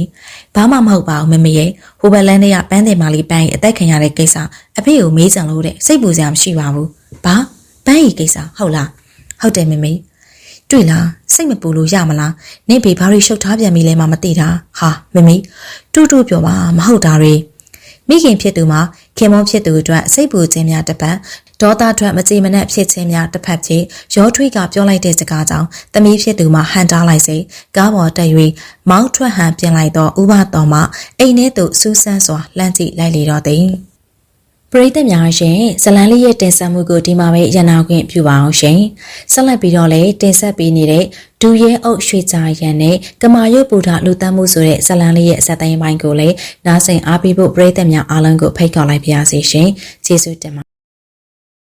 [SPEAKER 1] ဘာမှမဟုတ်ပါဘူးမေရဲ့ဟိုဘက်လန်းထဲကပန်းတယ်မလေးပန်းကြီးအသက်ခံရတဲ့ကိစ္စအဖေကိုမေးကြံလို့တဲ့စိတ်ပူစရာမရှိပါဘူးဘာပန်းကြီးကိစ္စဟုတ်လားဟုတ်တယ်မေတွေ့လားစိတ်မပူလို့ရမလားနင့်ဖေဘာတွေရှုပ်ထားပြန်ပြီလဲမှမသိတာဟာမေတူတူပြောပါမဟုတ်တာတွေမိခင်ဖြစ်သူမှာခင်မုန်းဖြစ်သူအတွက်စိတ်ပူခြင်းများတစ်ပတ်ဒေါသထွက်မကြေမနက်ဖြစ်ခြင်းများတစ်ဖက်ဖြစ်ရောထွေးကပြောလိုက်တဲ့စကားကြောင့်သမီးဖြစ်သူမှာဟန်တားလိုက်စေကားပေါ်တက်၍မောင်းထွက်ဟန်ပြင်လိုက်တော့ဥပတော်မှအိမ်ထဲသို့စူးစမ်းစွာလှမ်းကြည့်လိုက်လေတော့သည် ပရိသတ်များရှင်ဇလန်းလေးရဲ့တင်ဆက်မှုကိုဒီမှာပဲရနာခွင့်ပြုပါအောင်ရှင်ဆက်လက်ပြီးတော့လည်းတင်ဆက်ပေးနေတဲ့ဒူရဲအုပ်ရွှေကြာရန်နဲ့ကမာရွတ်ပူတာလူတန်းမှုဆိုတဲ့ဇလန်းလေးရဲ့ဇာတ်သိမ်းပိုင်းကိုလည်းနားဆင်အားပေးဖို့ပရိသတ်များအားလုံးကိုဖိတ်ခေါ်လိုက်ပါရစေရှင်ကျေးဇူးတင်ပါ